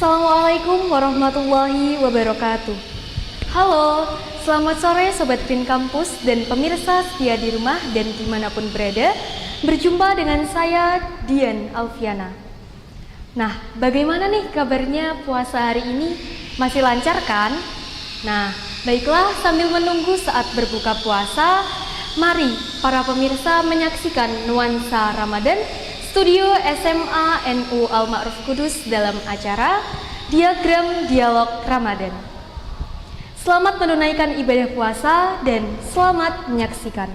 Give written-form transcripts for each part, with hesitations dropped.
Assalamualaikum warahmatullahi wabarakatuh. Halo, selamat sore Sobat Green Campus dan pemirsa setia di rumah dan dimanapun berada. Berjumpa dengan saya, Dian Alfiana. Nah, bagaimana nih kabarnya puasa hari ini? Masih lancar kan? Nah, baiklah sambil menunggu saat berbuka puasa, mari para pemirsa menyaksikan nuansa Ramadan Studio SMA NU Al-Ma'ruf Kudus dalam acara Diagram Dialog Ramadan. Selamat menunaikan ibadah puasa dan selamat menyaksikan.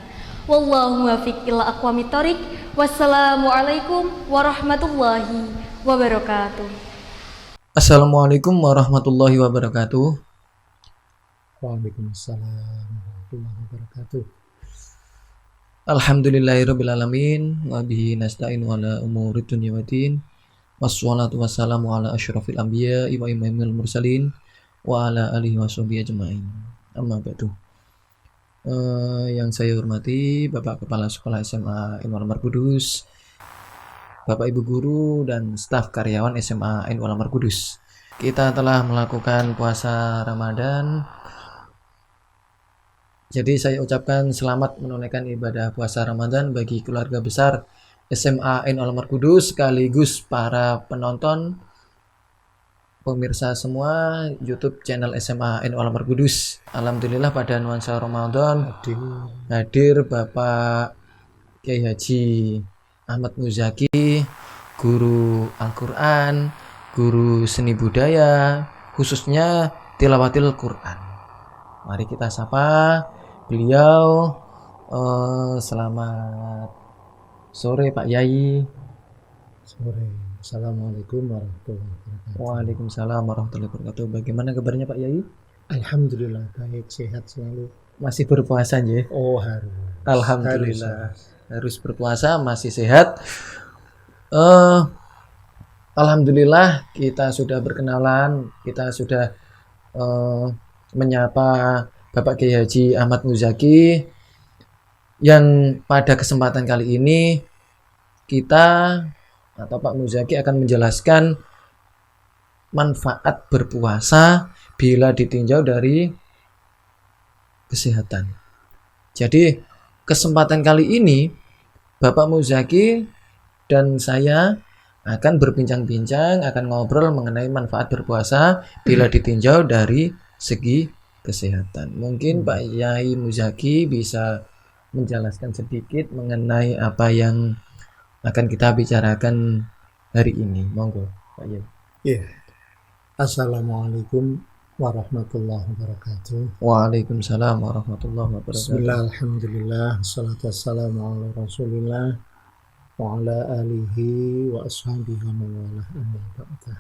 Wallahu muwaffiq ila aqwamit thoriq. Wassalamualaikum warahmatullahi wabarakatuh. Assalamualaikum warahmatullahi wabarakatuh. Waalaikumsalam warahmatullahi wabarakatuh. Alhamdulillahirabbil alamin wa bihi nasta'inu ala umurid dunya waddin. Wassalatu wassalamu ala asyrafil anbiya'i wa imamil mursalin wa ala alihi washabihi ajmain. Amma ba'du. Yang saya hormati Bapak Kepala Sekolah SMA NU Al-Ma'ruf Kudus, Bapak Ibu guru dan staf karyawan SMA NU Al-Ma'ruf Kudus. Kita telah melakukan puasa Ramadan. Jadi saya ucapkan selamat menunaikan ibadah puasa Ramadan bagi keluarga besar SMA NU Al-Ma'ruf Kudus sekaligus para penonton pemirsa semua YouTube channel SMA NU Al-Ma'ruf Kudus. Alhamdulillah pada nuansa Ramadan hadir Bapak Kiai Haji Ahmad Muzaki, guru Al-Quran, guru seni budaya, khususnya tilawatil Quran. Mari kita sapa beliau. Selamat sore Pak Yai. Sore. Assalamualaikum warahmatullahi wabarakatuh. Waalaikumsalam warahmatullahi wabarakatuh. Bagaimana kabarnya Pak Yai? Alhamdulillah baik, sehat selalu. Masih berpuasa ya? Oh harus. Alhamdulillah. Harus berpuasa, masih sehat. Alhamdulillah kita sudah berkenalan, kita sudah menyapa Bapak Kiai Haji Ahmad Muzaki yang pada kesempatan kali ini kita atau Pak Muzaki akan menjelaskan manfaat berpuasa bila ditinjau dari kesehatan. Jadi kesempatan kali ini Bapak Muzaki dan saya akan berbincang-bincang, akan ngobrol mengenai manfaat berpuasa bila ditinjau dari segi kesehatan. Mungkin Pak Yai Muzaki bisa menjelaskan sedikit mengenai apa yang akan kita bicarakan hari ini. Monggo Pak Yai. Iya. Assalamualaikum warahmatullahi wabarakatuh. Waalaikumsalam warahmatullahi wabarakatuh. Bismillah, alhamdulillah, salatu wassalamu ala rasulillah wa ala alihi wa ashabihi wa mawalah amma ba'dah.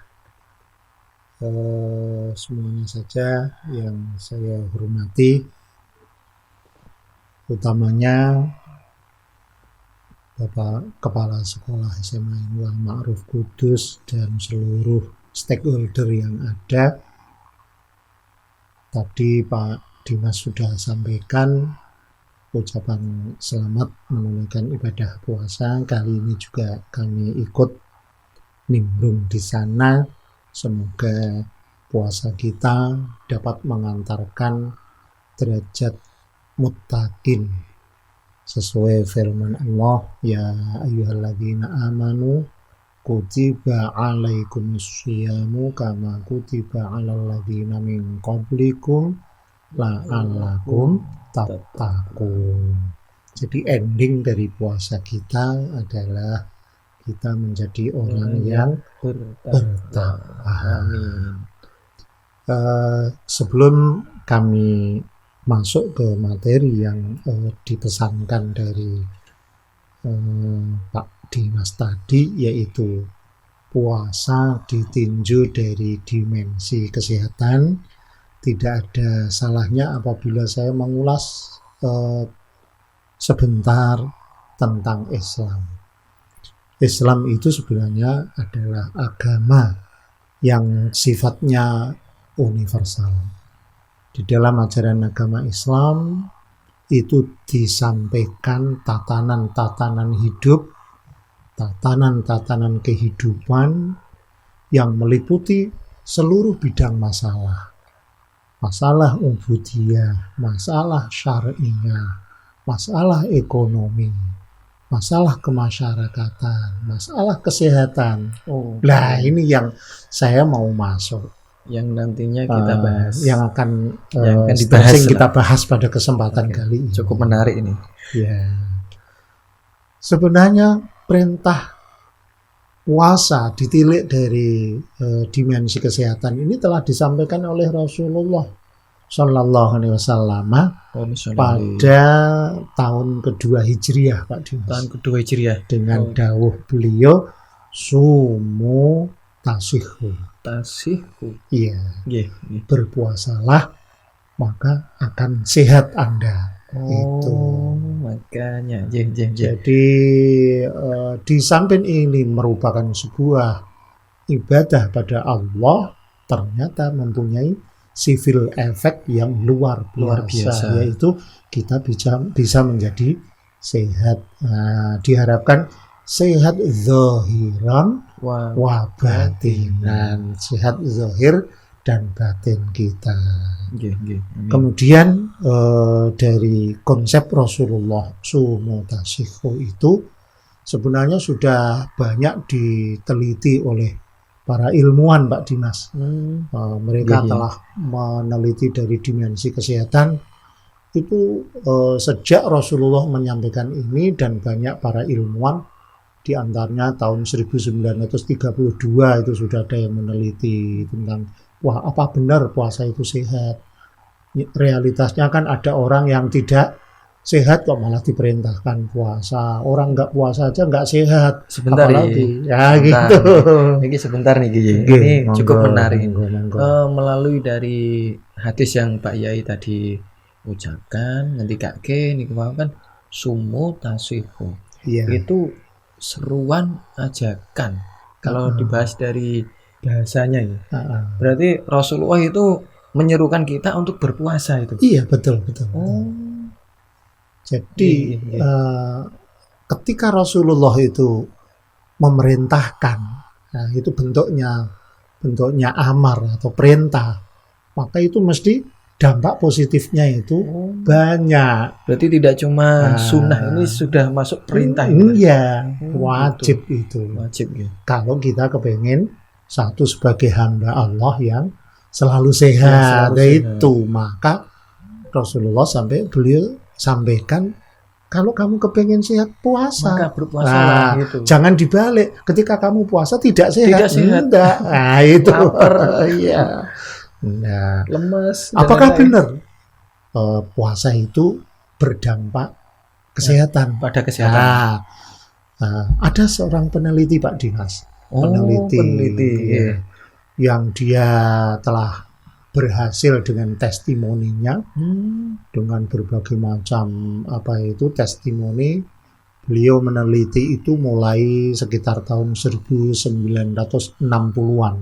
Semuanya saja yang saya hormati, utamanya Bapak Kepala Sekolah SMA NU Al-Ma'ruf Kudus dan seluruh stakeholder yang ada. Tadi Pak Dimas sudah sampaikan ucapan selamat menunaikan ibadah puasa. Kali ini juga kami ikut nimbrung di sana. Semoga puasa kita dapat mengantarkan derajat muttaqin sesuai firman Allah, ya ayyuhalladzina amanu kutiba alaikumusyiyamu kama kutiba alal ladzina min qablikum la'allakum tattaqun. Jadi ending dari puasa kita adalah kita menjadi orang yang bertakwa. Amin. Sebelum kami masuk ke materi yang dipesankan dari Pak Dimas tadi, yaitu puasa ditinjau dari dimensi kesehatan, tidak ada salahnya apabila saya mengulas sebentar tentang Islam. Islam itu sebenarnya adalah agama yang sifatnya universal. Di dalam ajaran agama Islam itu disampaikan tatanan-tatanan hidup, tatanan-tatanan kehidupan yang meliputi seluruh bidang masalah. Masalah ubudiyah, masalah syar'iyah, masalah ekonomi, masalah kemasyarakatan, masalah kesehatan. Oh, Nah, ini yang saya mau masuk. yang nantinya kita bahas. Yang akan dibahas seterusnya lah. kita bahas pada kesempatan Oke, kali ini. cukup menarik ini. Ya. Sebenarnya perintah puasa ditilik dari dimensi kesehatan ini telah disampaikan oleh Rasulullah Shallallahu Alaihi Wasallam pada tahun kedua Hijriah, Pak Dimas. Tahun kedua Hijriah. Dengan dawuh beliau, sumu tasihu. Tasihu. Iya. Nggih. Berpuasalah maka akan sehat Anda. Itu. Makanya. Jadi di samping ini merupakan sebuah ibadah pada Allah, ternyata mempunyai civil effect yang luar biasa, yaitu kita bisa menjadi sehat. Nah, diharapkan sehat zahiran wa batinan, sehat zahir dan batin kita. Kemudian dari konsep Rasulullah sumu tasihu itu sebenarnya sudah banyak diteliti oleh para ilmuwan, Pak Dimas. Mereka telah meneliti dari dimensi kesehatan itu sejak Rasulullah menyampaikan ini, dan banyak para ilmuwan di antaranya tahun 1932 itu sudah ada yang meneliti tentang apa benar puasa itu sehat. Realitasnya kan ada orang yang tidak sehat kok malah diperintahkan puasa. Orang nggak puasa aja nggak sehat. Sebentar apalagi ya gitu. Ini sebentar nih Gigi. Ini cukup menarik. Melalui dari hadis yang Pak Yai tadi ucapkan, nanti kakek nih kan sumu tasihu. Itu seruan ajakan. Kalau dibahas dari bahasanya ya. Berarti Rasulullah itu menyerukan kita untuk berpuasa itu. Iya, betul. Jadi ketika Rasulullah itu memerintahkan, nah itu bentuknya amar atau perintah, maka itu mesti dampak positifnya itu banyak. Berarti tidak cuma sunnah, ini sudah masuk perintah. Iya, wajib itu. Wajib ya. Kalau kita kepengen satu sebagai hamba Allah yang selalu sehat, itu maka Rasulullah beliau sampaikan, kalau kamu kepengen sehat puasa, maka berpuasalah gitu. Jangan dibalik, ketika kamu puasa tidak sehat. Enggak. Nah, itu. Iya. Nah, lemas. Apakah benar puasa itu berdampak kesehatan pada kesehatan? Ada seorang peneliti, Pak Dimas. Peneliti. Ya, yang dia telah berhasil dengan testimoninya, dengan berbagai macam testimoni. Beliau meneliti itu mulai sekitar tahun 1960-an,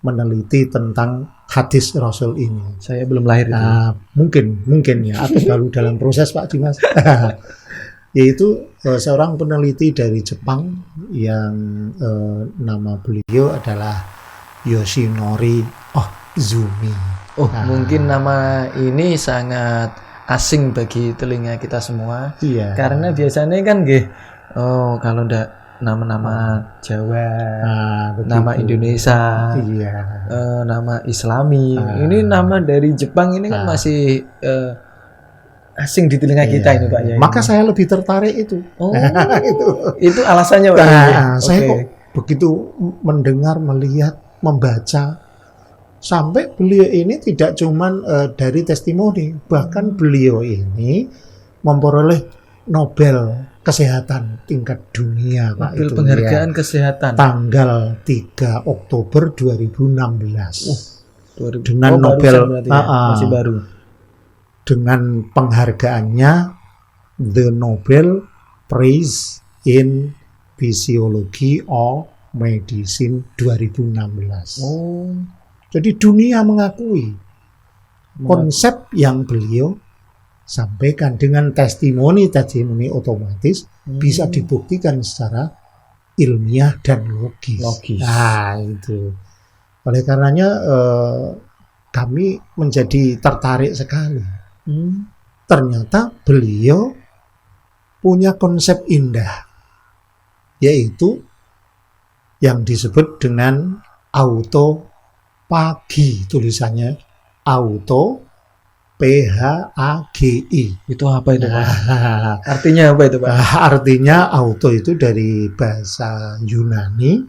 meneliti tentang hadis Rasul ini. Saya belum lahir itu. Mungkin ya, atau baru dalam proses, Pak Dimas. Yaitu seorang peneliti dari Jepang yang nama beliau adalah Yoshinori Zumi. Mungkin nama ini sangat asing bagi telinga kita semua. Iya. Karena biasanya kan kalau ndak nama-nama Jawa, nama Indonesia, nama Islami. Ini nama dari Jepang ini kan masih asing di telinga kita ini, Pak Yai. Maka saya lebih tertarik itu. Itu alasannya, Pak. Saya kok begitu mendengar, melihat, membaca, sampai beliau ini tidak cuman dari testimoni, bahkan beliau ini memperoleh Nobel Kesehatan tingkat dunia, Pak. Nobel penghargaan kesehatan tanggal 3 Oktober 2016. Dengan Nobel masih baru. Dengan penghargaannya The Nobel Prize in Physiology or Medicine 2016. Jadi dunia mengakui konsep yang beliau sampaikan dengan testimoni otomatis bisa dibuktikan secara ilmiah dan logis. Nah, itu. Oleh karenanya kami menjadi tertarik sekali. Ternyata beliau punya konsep indah, yaitu yang disebut dengan autopagi, tulisannya auto PHAGI. Itu apa itu, Pak? Nah, Artinya apa itu, Pak? artinya auto itu dari bahasa Yunani.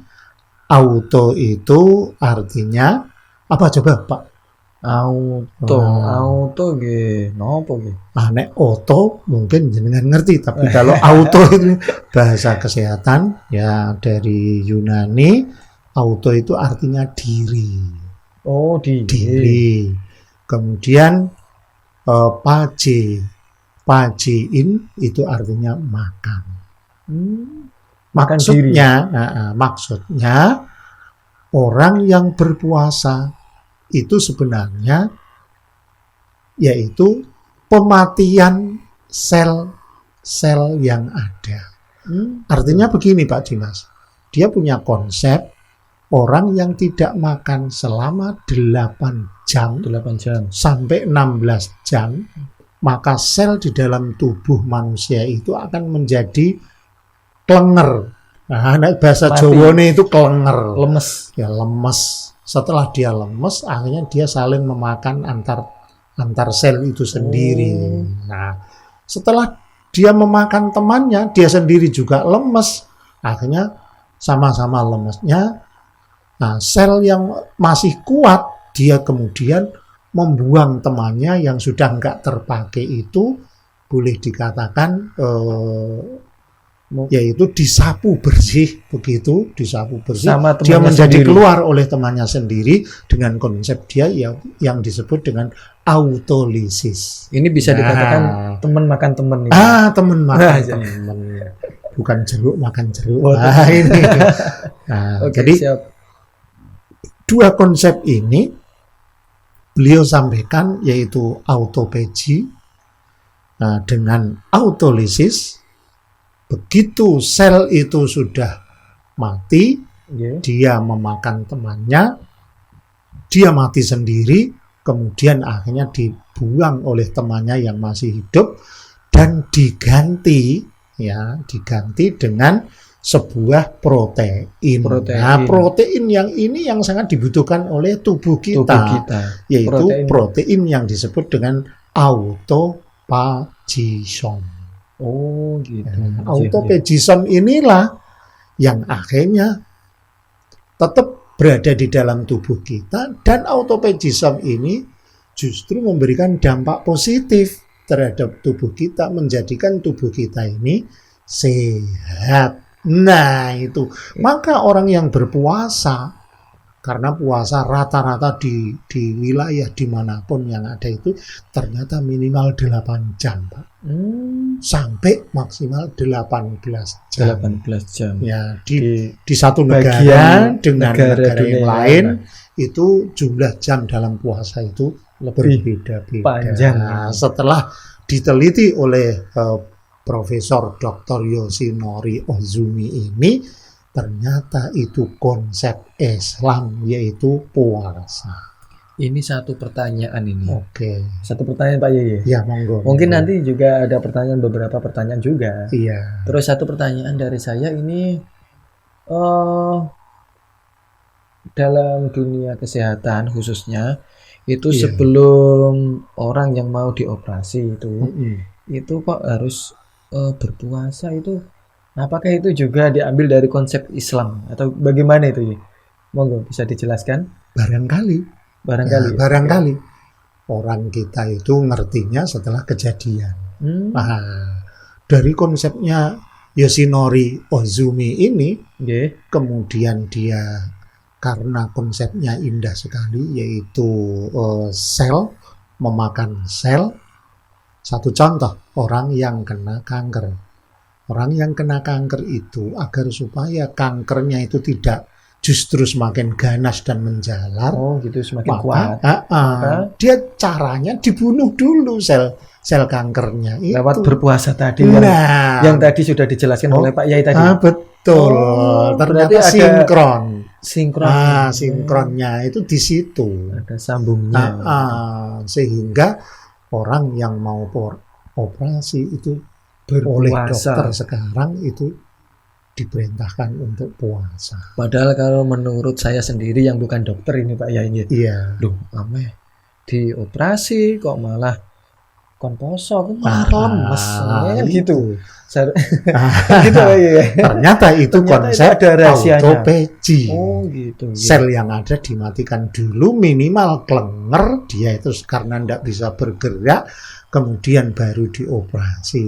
Auto itu artinya apa coba, Pak? Auto, auto nggih, nopo nggih? Nek auto mungkin jenengan ngerti, tapi kalau auto itu bahasa kesehatan ya dari Yunani. Auto itu artinya diri. Oh, Diri. Kemudian pajiin itu artinya makan. Makan diri. Maksudnya orang yang berpuasa itu sebenarnya yaitu pematian sel-sel yang ada. Artinya begini, Pak Dimas, dia punya konsep orang yang tidak makan selama 8 jam sampai 16 jam, maka sel di dalam tubuh manusia itu akan menjadi klenger. Nah, bahasa Jawane itu klenger. Lemes. Ya, lemes. Setelah dia lemes, akhirnya dia saling memakan antar sel itu sendiri. Nah, setelah dia memakan temannya, dia sendiri juga lemes. Akhirnya sama-sama lemesnya. Nah, sel yang masih kuat, dia kemudian membuang temannya yang sudah nggak terpakai itu, boleh dikatakan yaitu disapu bersih, begitu disapu bersih. Dia menjadi sendiri. Keluar oleh temannya sendiri dengan konsep dia yang disebut dengan autolisis. Ini bisa dikatakan teman makan teman. Teman makan teman. Bukan jeruk makan jeruk. Ini. Jadi siap. Dua konsep ini beliau sampaikan, yaitu autophagy dengan autolisis. Begitu sel itu sudah mati, dia memakan temannya, dia mati sendiri, kemudian akhirnya dibuang oleh temannya yang masih hidup dan diganti dengan sebuah protein. Nah, protein yang ini yang sangat dibutuhkan oleh tubuh kita. Yaitu protein yang disebut dengan autophagism. Oh, gitu. Autophagism inilah yang akhirnya tetap berada di dalam tubuh kita, dan autophagism ini justru memberikan dampak positif terhadap tubuh kita, menjadikan tubuh kita ini sehat. Nah, itu. Maka orang yang berpuasa, karena puasa rata-rata di wilayah dimanapun yang ada itu ternyata minimal 8 jam, Pak. Sampai maksimal 18 jam. 18 jam. Ya, di satu negara dengan negara yang lain itu jumlah jam dalam puasa itu berbeda-beda. Nah, setelah diteliti oleh Profesor Dr. Yoshinori Ozumi ini, ternyata itu konsep Islam, yaitu puasa. Ini satu pertanyaan ini. Oke. Satu pertanyaan, Pak Yeye. Ya, monggo. Mungkin nanti juga ada beberapa pertanyaan juga. Iya. Terus satu pertanyaan dari saya ini, dalam dunia kesehatan khususnya, itu sebelum orang yang mau dioperasi itu kok harus berpuasa itu? Apakah itu juga diambil dari konsep Islam atau bagaimana itu? Monggo bisa dijelaskan? Barangkali. Orang kita itu ngertinya setelah kejadian. Nah, dari konsepnya Yoshinori Ozumi ini, kemudian dia karena konsepnya indah sekali, yaitu sel memakan sel. Satu contoh, orang yang kena kanker. Orang yang kena kanker itu, agar supaya kankernya itu tidak justru semakin ganas dan menjalar, semakin kuat. Dia caranya dibunuh dulu sel sel kankernya itu. Lewat berpuasa tadi Nah, yang tadi sudah dijelaskan oleh Pak Yai tadi. betul. Oh, Ternyata berarti ada sinkron. Sinkron. Sinkronnya itu di situ. Ada sambungnya. Sehingga orang yang mau operasi itu oleh Berpuasa. dokter sekarang itu diperintahkan untuk puasa. Padahal kalau menurut saya sendiri yang bukan dokter ini Pak Yai, Iya. duh, ame dioperasi kok malah kon poso, kok malah lemes, kan gitu. Gitu Pak Yai. Ternyata itu konsep ada rahasianya. autophagy. Oh gitu. Sel yang ada dimatikan dulu, minimal klenger, dia itu karena tidak bisa bergerak, kemudian baru dioperasi.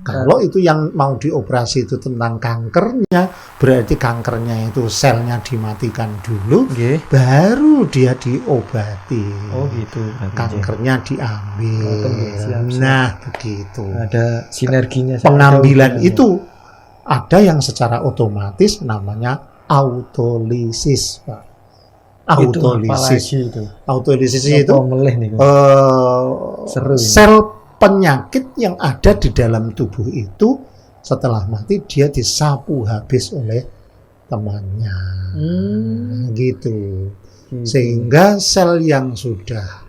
Kalau itu yang mau dioperasi itu tentang kankernya, berarti kankernya itu selnya dimatikan dulu, baru dia diobati. Oh gitu. Kankernya diambil. Siap. Nah, begitu. Ada sinerginya. Pengambilan itu ada yang secara otomatis namanya autolisis, Pak. Autolisis. Autolisis itu sel penyakit yang ada di dalam tubuh itu setelah mati dia disapu habis oleh temannya. Gitu. Sehingga sel yang sudah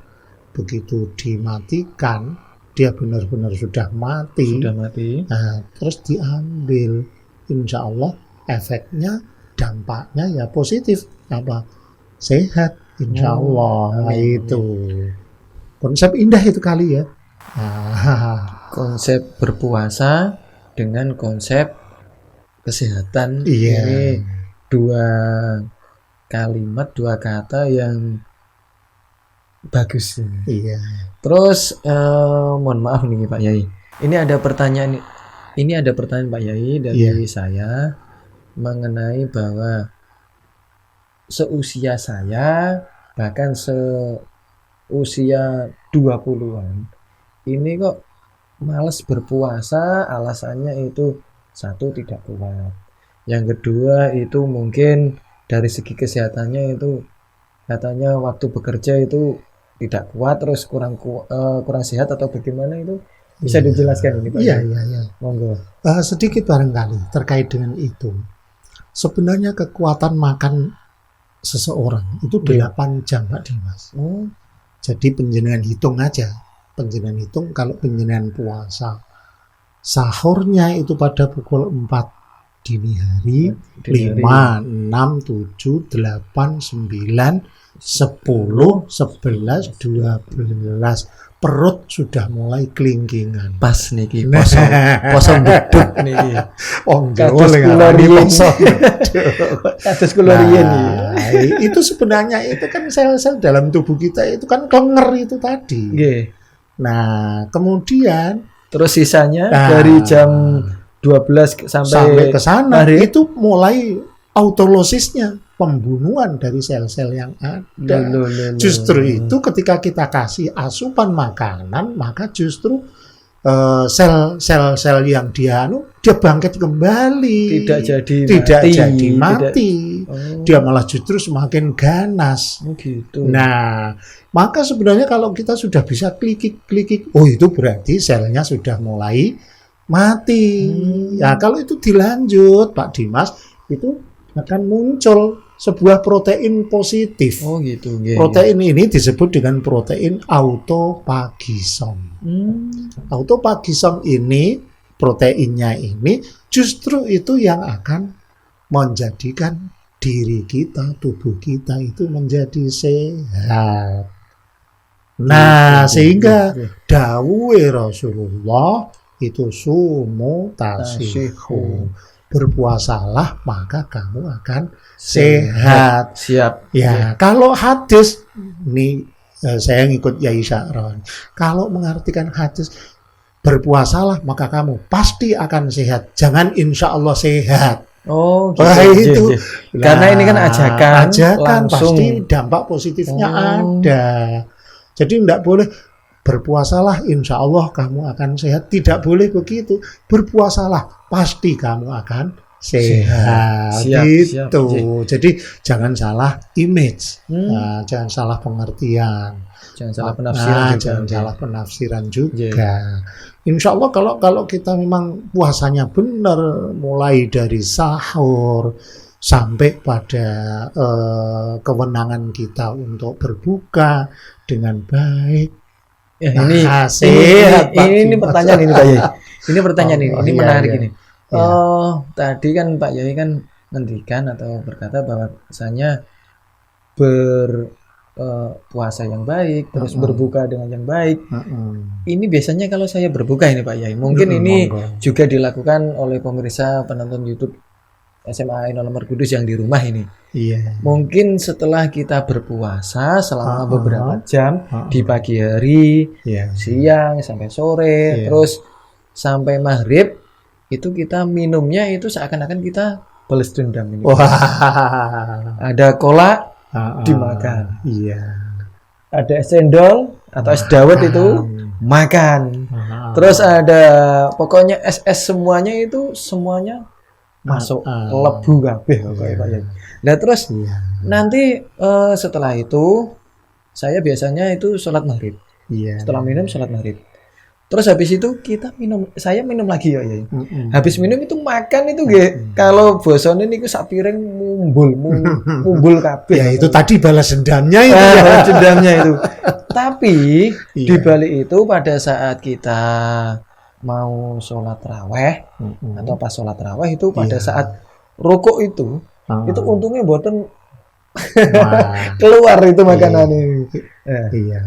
begitu dimatikan, dia benar-benar sudah mati. Nah, terus diambil. Insya Allah efeknya, dampaknya ya positif. Sehat, insya Allah. Itu konsep indah itu kali ya. Konsep berpuasa dengan konsep kesehatan. Ini dua kalimat, dua kata yang bagus. Terus mohon maaf nih Pak Yai. Ini ada pertanyaan Pak Yai dari saya mengenai bahwa seusia saya, bahkan seusia 20-an, ini kok males berpuasa, alasannya itu satu tidak kuat. Yang kedua itu mungkin dari segi kesehatannya itu katanya waktu bekerja itu tidak kuat, terus kurang sehat atau bagaimana, itu bisa dijelaskan ini Pak? Iya. Monggo. Sedikit barangkali terkait dengan itu. Sebenarnya kekuatan makan seseorang itu 8 jam Pak Dimas. Jadi penjenengan hitung aja. Penjenengan hitung kalau penjenengan puasa, sahurnya itu pada pukul 4 dini hari, 5, 6, 7, 8, 9, 10, 11, 12. Perut sudah mulai kelingkingan. Pas niki poso beduk niki. Kados kula riyen itu sebenarnya itu kan sel-sel dalam tubuh kita itu kan klenger itu tadi. Nah, kemudian terus sisanya dari jam 12 sampai ke sana itu mulai autolosisnya, pembunuhan dari sel-sel yang ada. Justru itu ketika kita kasih asupan makanan, maka justru sel-sel yang dia bangkit kembali, tidak jadi mati. Dia malah justru semakin ganas. Nah, maka sebenarnya kalau kita sudah bisa klikik, itu berarti selnya sudah mulai mati. Ya, kalau itu dilanjut Pak Dimas, itu akan muncul sebuah protein positif. Protein ini disebut dengan protein autophagisome. Autophagisome ini, proteinnya ini justru itu yang akan menjadikan diri kita, tubuh kita itu menjadi sehat. Nah, sehingga dawuhe Rasulullah itu sumu tasihu. Berpuasalah maka kamu akan sehat. Siap. Ya, kalau hadis ini saya ngikut Yai Sya'ron. Kalau mengartikan hadis berpuasalah maka kamu pasti akan sehat. Jangan insya Allah sehat. Itu. Karena ini kan ajakan langsung. Pasti dampak positifnya ada. Jadi tidak boleh berpuasalah insya Allah kamu akan sehat. Tidak boleh begitu. Berpuasalah pasti kamu akan sehat. Siap, Gitu. siap. Jadi jangan salah image, Hmm. jangan salah pengertian. Jangan salah penafsiran juga. Jangan Oke. salah penafsiran juga. Insya Allah kalau kita memang puasanya benar, mulai dari sahur sampai pada kewenangan kita untuk berbuka dengan baik. Ya, Sehat, Pak ini Dimas. pertanyaan ini Pak Yai. Ini pertanyaan Oh, ini iya, menarik iya. ini. Iya. Oh, tadi kan Pak Yai kan ngendikan atau berkata bahwasanya puasa yang baik, terus berbuka dengan yang baik. Ini biasanya kalau saya berbuka ini Pak Yai, mungkin ini Monggo. juga dilakukan oleh pemirsa penonton YouTube SMA Ainul Markudus yang di rumah ini. Iya. Mungkin setelah kita berpuasa selama beberapa jam di pagi hari, Iya. siang sampai sore, Iya. terus sampai maghrib itu kita minumnya itu seakan-akan kita balas dendam ini. Wah. Ada kolak dimakan, Iya. ada es cendol atau es dawet itu makan. Terus ada pokoknya es semuanya itu semuanya masuk lebu kabeh pokoknya Pak Yai. Nah terus Iya. nanti setelah itu saya biasanya itu sholat maghrib. Iya. Setelah minum sholat maghrib. Terus habis itu saya minum lagi ya. Habis minum itu makan itu nggih. Kalau bosone niku sak piring mumbul kabeh. Ya itu tadi balas dendamnya itu ya. Balas dendamnya itu. Tapi Iya. di balik itu pada saat kita mau sholat raweh atau pas sholat raweh itu pada Iya. saat rukuk itu untungnya buatan Wah. keluar itu makanan ini. Iya.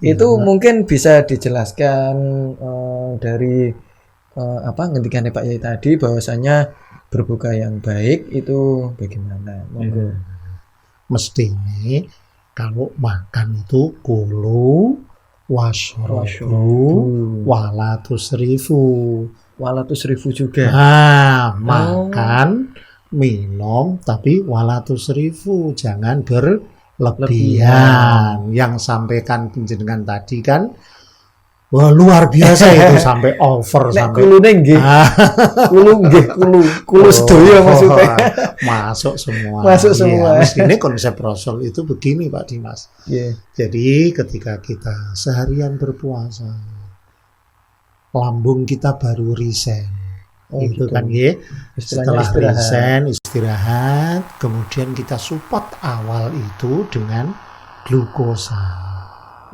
Itu mungkin bisa dijelaskan dari ngendikannya Pak Yai tadi bahwasanya berbuka yang baik itu bagaimana? Monggo. Mestinya kalau makan itu kulu washrobu wala tusrifu. Wala tusrifu juga. Makan, minum, tapi wala tusrifu, jangan berlebihan. Yang sampaikan penjenengan tadi kan, wah luar biasa itu sampai over Nek sampai kulune nggih. Kulu sedoyo maksudnya. Masuk semua. Masuk semua. Mestinya konsep Rasul itu begini Pak Dimas. Iya. Jadi ketika kita seharian berpuasa, lambung kita baru reset. Itu gitu. kan ya. Istilahnya Setelah istirahat. istirahat, kemudian kita support awal itu dengan glukosa.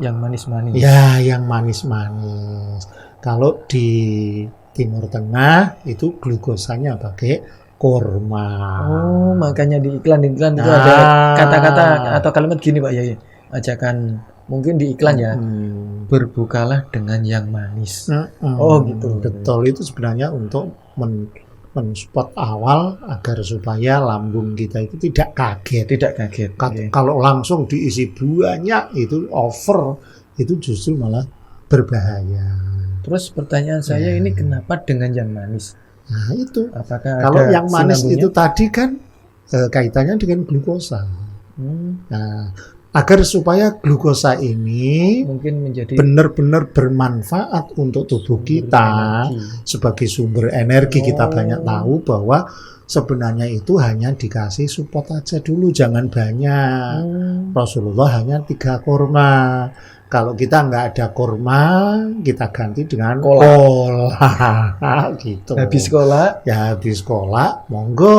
Yang manis-manis. Ya, yang manis-manis. Kalau di Timur Tengah itu glukosanya pakai kurma. Oh, makanya di iklan-iklan itu Nah. ada kata-kata atau kalimat gini Pak Yai. Ajakan mungkin di iklan ya. Berbukalah dengan yang manis. Oh, gitu. Betul, itu sebenarnya untuk mensupport awal agar supaya lambung kita itu tidak kaget. Tidak kaget. Oke. Kalau langsung diisi banyak itu over, itu justru malah berbahaya. Terus pertanyaan saya ini kenapa dengan yang manis? Nah itu, Apakah kalau ada yang manis sinambungnya? itu tadi kan kaitannya dengan glukosa. Nah, agar supaya glukosa ini Mungkin menjadi benar-benar bermanfaat untuk tubuh kita energi. sebagai sumber energi. Kita banyak tahu bahwa sebenarnya itu hanya dikasih support aja dulu, jangan banyak. Rasulullah hanya 3 kurma. Kalau kita nggak ada kurma, kita ganti dengan kol. Gitu. Habis sekolah Ya habis sekolah, monggo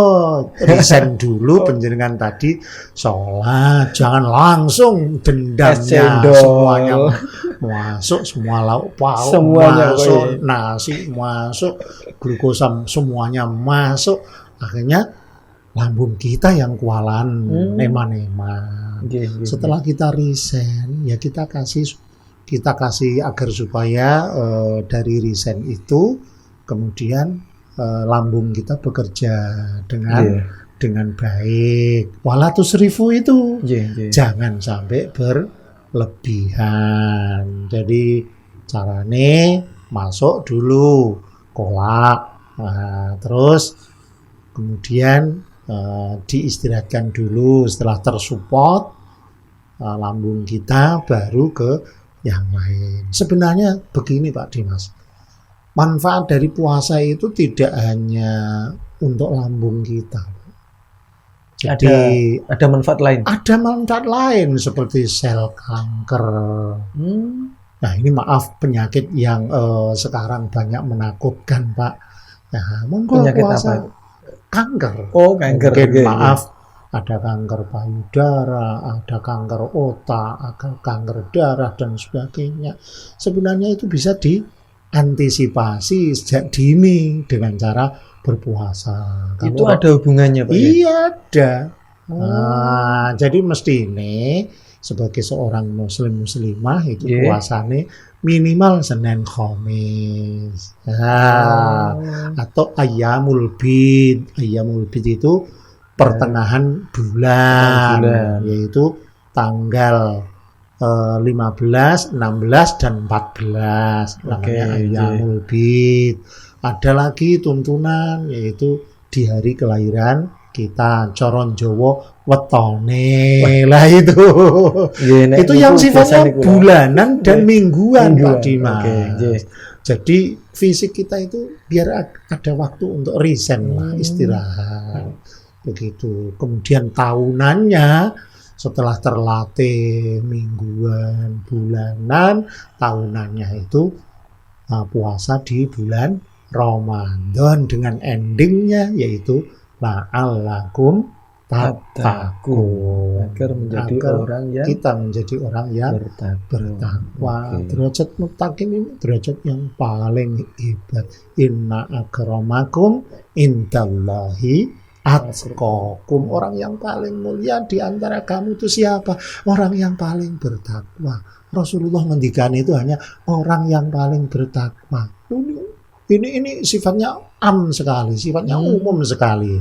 resign dulu penjenengan tadi sholat, jangan langsung Es dendamnya cendol. semuanya masuk, semua lauk pauk Semuanya, masuk, Pak. nasi masuk, glukosa semuanya masuk, akhirnya lambung kita yang kualan, nema-nema. Setelah kita resign, ya kita kasih agar supaya dari resign itu kemudian lambung kita bekerja dengan baik. Walatusrifu itu jangan sampai berlebihan. Jadi carane masuk dulu kolak, terus kemudian diistirahatkan dulu. Setelah tersupport lambung kita baru ke yang lain. Sebenarnya begini Pak Dimas, manfaat dari puasa itu tidak hanya untuk lambung kita. Jadi Ada manfaat lain. ada manfaat lain seperti sel kanker. Nah ini maaf penyakit yang sekarang banyak menakutkan Pak. Nah monggo Penyakit puasa apa? kanker. Oh, kanker. Mungkin Oke, maaf ada kanker payudara, ada kanker otak, ada kanker darah dan sebagainya. Sebenarnya itu bisa diantisipasi sejak dini dengan cara berpuasa. Itu ada hubungannya Pak? Iya ada. Oh. Nah, jadi mesti ini sebagai seorang muslimah itu Yeah. puasanya minimal Senin Khamis. Nah, atau Ayyamul Bid. Ayyamul Bid itu pertengahan bulan, yaitu tanggal 15, 16 dan 14 namanya Ayyamul Bid. Ada lagi tuntunan yaitu di hari kelahiran kita, coron Jawa wetone lah itu. Itu yang sifatnya bulanan dan mingguan Pak Dimas. Jadi fisik kita itu biar ada waktu untuk resign lah, istirahat. Begitu. Kemudian tahunannya setelah terlatih mingguan, bulanan, tahunannya itu puasa di bulan Ramadan dengan endingnya yaitu la'allakum tattaqun, agar menjadi orang yang kita menjadi orang yang bertakwa. Derajat muttaqin ini derajat yang paling hebat. Inna akramakum indallahi atqakum. Orang yang paling mulia di antara kamu itu siapa? Orang yang paling bertakwa. Rasulullah ngendikan itu hanya orang yang paling bertakwa. Ini sifatnya am sekali, sifatnya umum sekali.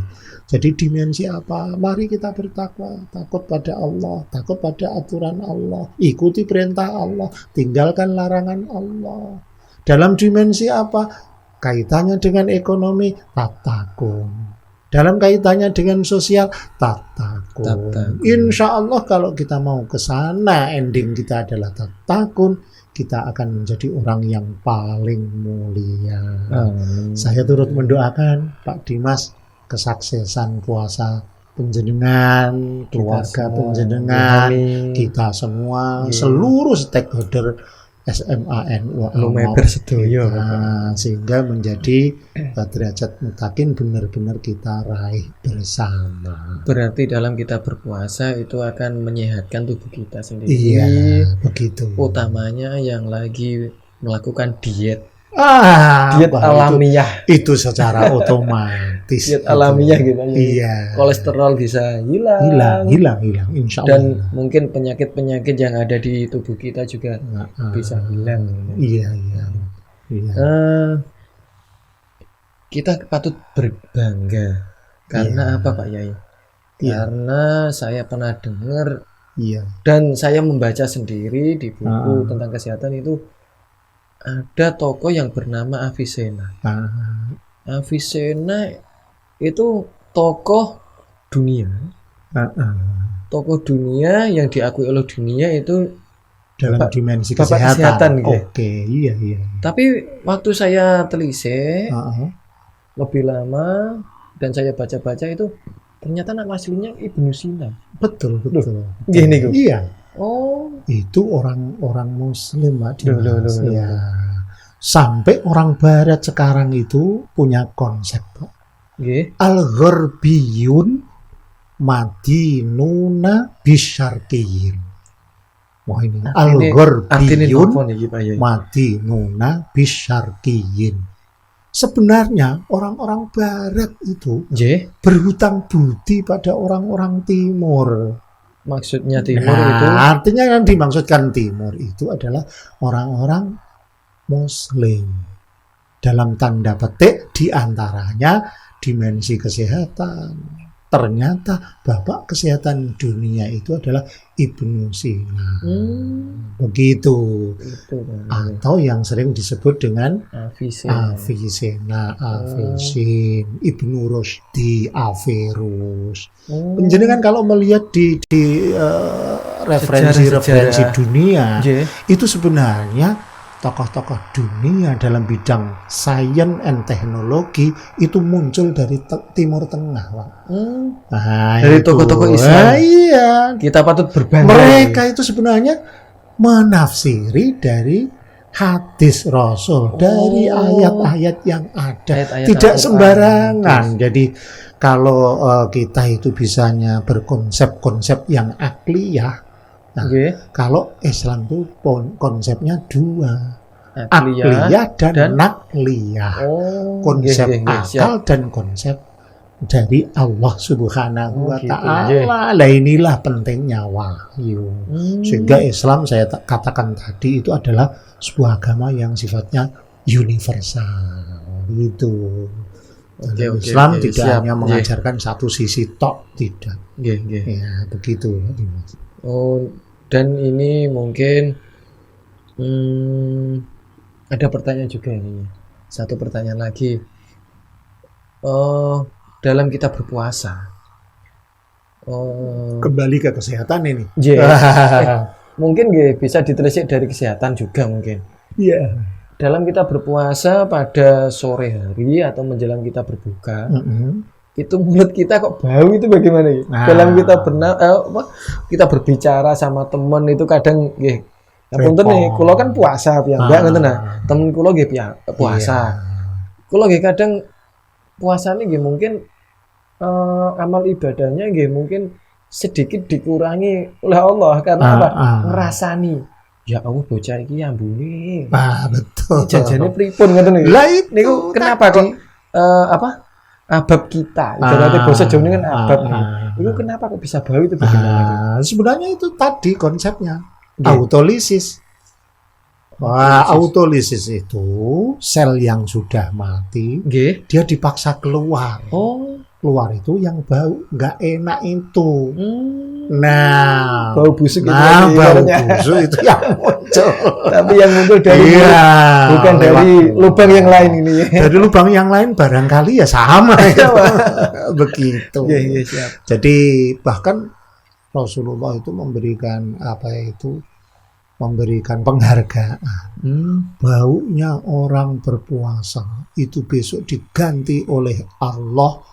Jadi dimensi apa? Mari kita bertakwa, takut pada Allah, takut pada aturan Allah, ikuti perintah Allah, tinggalkan larangan Allah. Dalam dimensi apa? Kaitannya dengan ekonomi, tatakun. Dalam kaitannya dengan sosial, tatakun. Insya Allah kalau kita mau ke sana, ending kita adalah tatakun, kita akan menjadi orang yang paling mulia. Saya turut mendoakan Pak Dimas kesuksesan puasa penjenengan, keluarga penjenengan, kita semua, seluruh stakeholder SMA/NU sehingga menjadi derajat muttaqin benar-benar kita raih bersama. Berarti dalam kita berpuasa itu akan menyehatkan tubuh kita sendiri. Iya, begitu. Utamanya yang lagi melakukan diet. Diet alamiah. Itu secara otomatis. Diet alamiah gitu. Iya. Kolesterol bisa hilang. Hilang. Insya Allah. Dan mungkin penyakit-penyakit yang ada di tubuh kita juga bisa hilang. Iya. Kita patut berbangga. Karena apa Pak Yai? Karena saya pernah dengar dan saya membaca sendiri di buku tentang kesehatan itu ada tokoh yang bernama Avicenna. Avicenna itu tokoh dunia. Tokoh dunia yang diakui oleh dunia itu dalam dimensi kesehatan. Oke, iya. Tapi waktu saya telisik lebih lama dan saya baca-baca itu ternyata nama aslinya Ibnu Sina. Betul. Gini kok. Iya. Itu orang Muslim Pak Dimas. Sampai orang Barat sekarang itu punya konsep Al-Gharbiyun Madinuna Bisyarqiyin. Wah ini Al-Gharbiyun Madinuna Bisyarqiyin. Sebenarnya orang-orang Barat itu berhutang budi pada orang-orang Timur. Maksudnya Timur itu? Artinya yang dimaksudkan Timur itu adalah orang-orang Muslim. Dalam tanda petik diantaranya dimensi kesehatan. Ternyata bapak kesehatan dunia itu adalah Ibnu Sina. Begitu. Atau yang sering disebut dengan Avicenna, Ibnu Rushdi, Averroes. Penjenengan kalau melihat di referensi dunia itu sebenarnya tokoh-tokoh dunia dalam bidang science and teknologi itu muncul dari Timur Tengah, Pak. Nah, Dari itu. tokoh-tokoh Islam. Iya. Kita patut berbangga. Mereka itu sebenarnya menafsiri dari hadis Rasul, dari ayat-ayat yang ada. Ayat-ayat Tidak Al-Quran. sembarangan. Jadi kalau kita itu bisanya berkonsep-konsep yang akliyah. Nah, Nggih. kalau Islam itu konsepnya dua, Akliyah akliyah dan dan- nakliyah. Oh, Konsep nggih, nggih, siap. akal dan konsep dari Allah Subhanahu Oh, wa gitu, Ta'ala. Lah inilah pentingnya wahyu. Sehingga Islam saya katakan tadi itu adalah sebuah agama yang sifatnya universal gitu. Dalam Oke, Islam oke, tidak siap. hanya mengajarkan satu sisi tok, tidak. Nggih, nggih. Ya begitu. Oh, dan ini mungkin ada pertanyaan juga ini. Satu pertanyaan lagi. Dalam kita berpuasa. Kembali ke kesehatan ini. Mungkin nggih bisa ditelisik dari kesehatan juga mungkin. Iya. Dalam kita berpuasa pada sore hari atau menjelang kita berbuka, itu mulut kita kok bau itu bagaimana ya? Nah. Dalam kita kita berbicara sama temen itu kadang nggih. Ngapunten nih, kula kan puasa piyambak ngoten nah. Temen kula nggih puasa. Kula nggih kadang puasane nggih mungkin amal ibadahnya nggih mungkin sedikit dikurangi oleh Allah karena apa? Ngrasani. Ya Allah bocah iki ambune. Betul. Jajane pripun ngoten niku. Lah itu Niku kenapa kok abab kita, ibaratnya bahasa Jawa ini kan abab nih. Itu kenapa kok bisa bau itu bagaimana? Sebenarnya itu tadi konsepnya Nggih. autolisis. Autolisis itu sel yang sudah mati, Nggih. dia dipaksa keluar. Oh. Keluar itu yang bau nggak enak itu. Nah, Bau busuk itu. bau ibaratnya. busuk itu yang muncul. Tapi yang muncul dari Iya, bukan dari lewat- lubang yang lain ini. Dari lubang yang lain barangkali ya sama. Begitu. Iya, iya, siap. Jadi bahkan Rasulullah itu memberikan penghargaan. Baunya orang berpuasa itu besok diganti oleh Allah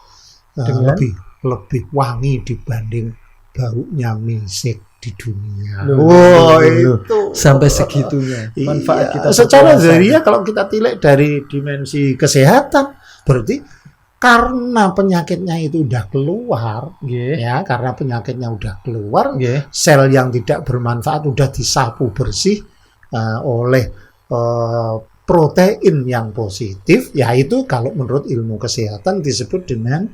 Dengan? lebih wangi dibanding baunya misik di dunia. Loh, Itu Sampai segitunya. Manfaat iya. kita Secara berpuasa. zahiriyah kalau kita tilik dari dimensi kesehatan, berarti karena penyakitnya itu udah keluar, Nggih. ya karena penyakitnya udah keluar, Nggih. sel yang tidak bermanfaat udah disapu bersih oleh protein yang positif, yaitu kalau menurut ilmu kesehatan disebut dengan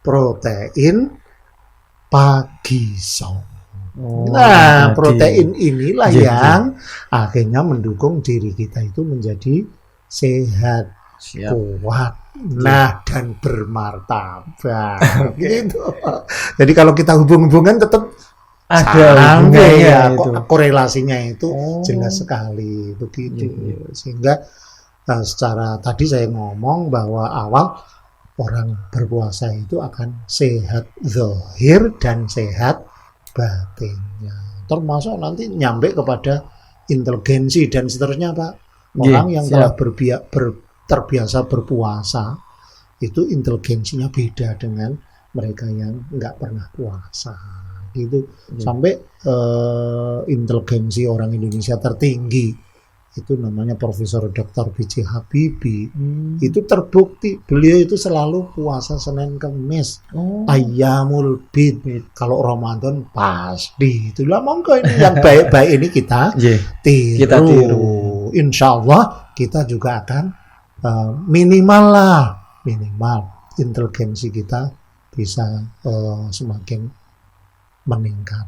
protein Pagiso. Nah, tadi. protein inilah Iya, yang akhirnya mendukung diri kita itu menjadi sehat, Siap. kuat, nah dan bermartabat. Gitu. Jadi kalau kita hubung-hubungan tetap Ada sampai hubungannya ya, itu. korelasinya itu Oh. jelas sekali begitu. Iya, Sehingga secara tadi saya ngomong bahwa awal orang berpuasa itu akan sehat zahir dan sehat batinnya. Termasuk nanti nyampe kepada inteligensi dan seterusnya, Pak. Orang Iya, yang siap. telah terbiasa berpuasa itu inteligensinya beda dengan mereka yang nggak pernah puasa. Gitu. Iya. Sampai inteligensi orang Indonesia tertinggi itu namanya Profesor Dr. B.J. Habibie. Itu terbukti beliau itu selalu puasa Senin Kamis, Oh. Ayyamul Bid. Kalau Ramadan pasti itulah. Monggo ini yang baik-baik ini kita Nggih. tiru. Kita tiru. Insya Allah kita juga akan minimal inteligensi kita bisa semakin meningkat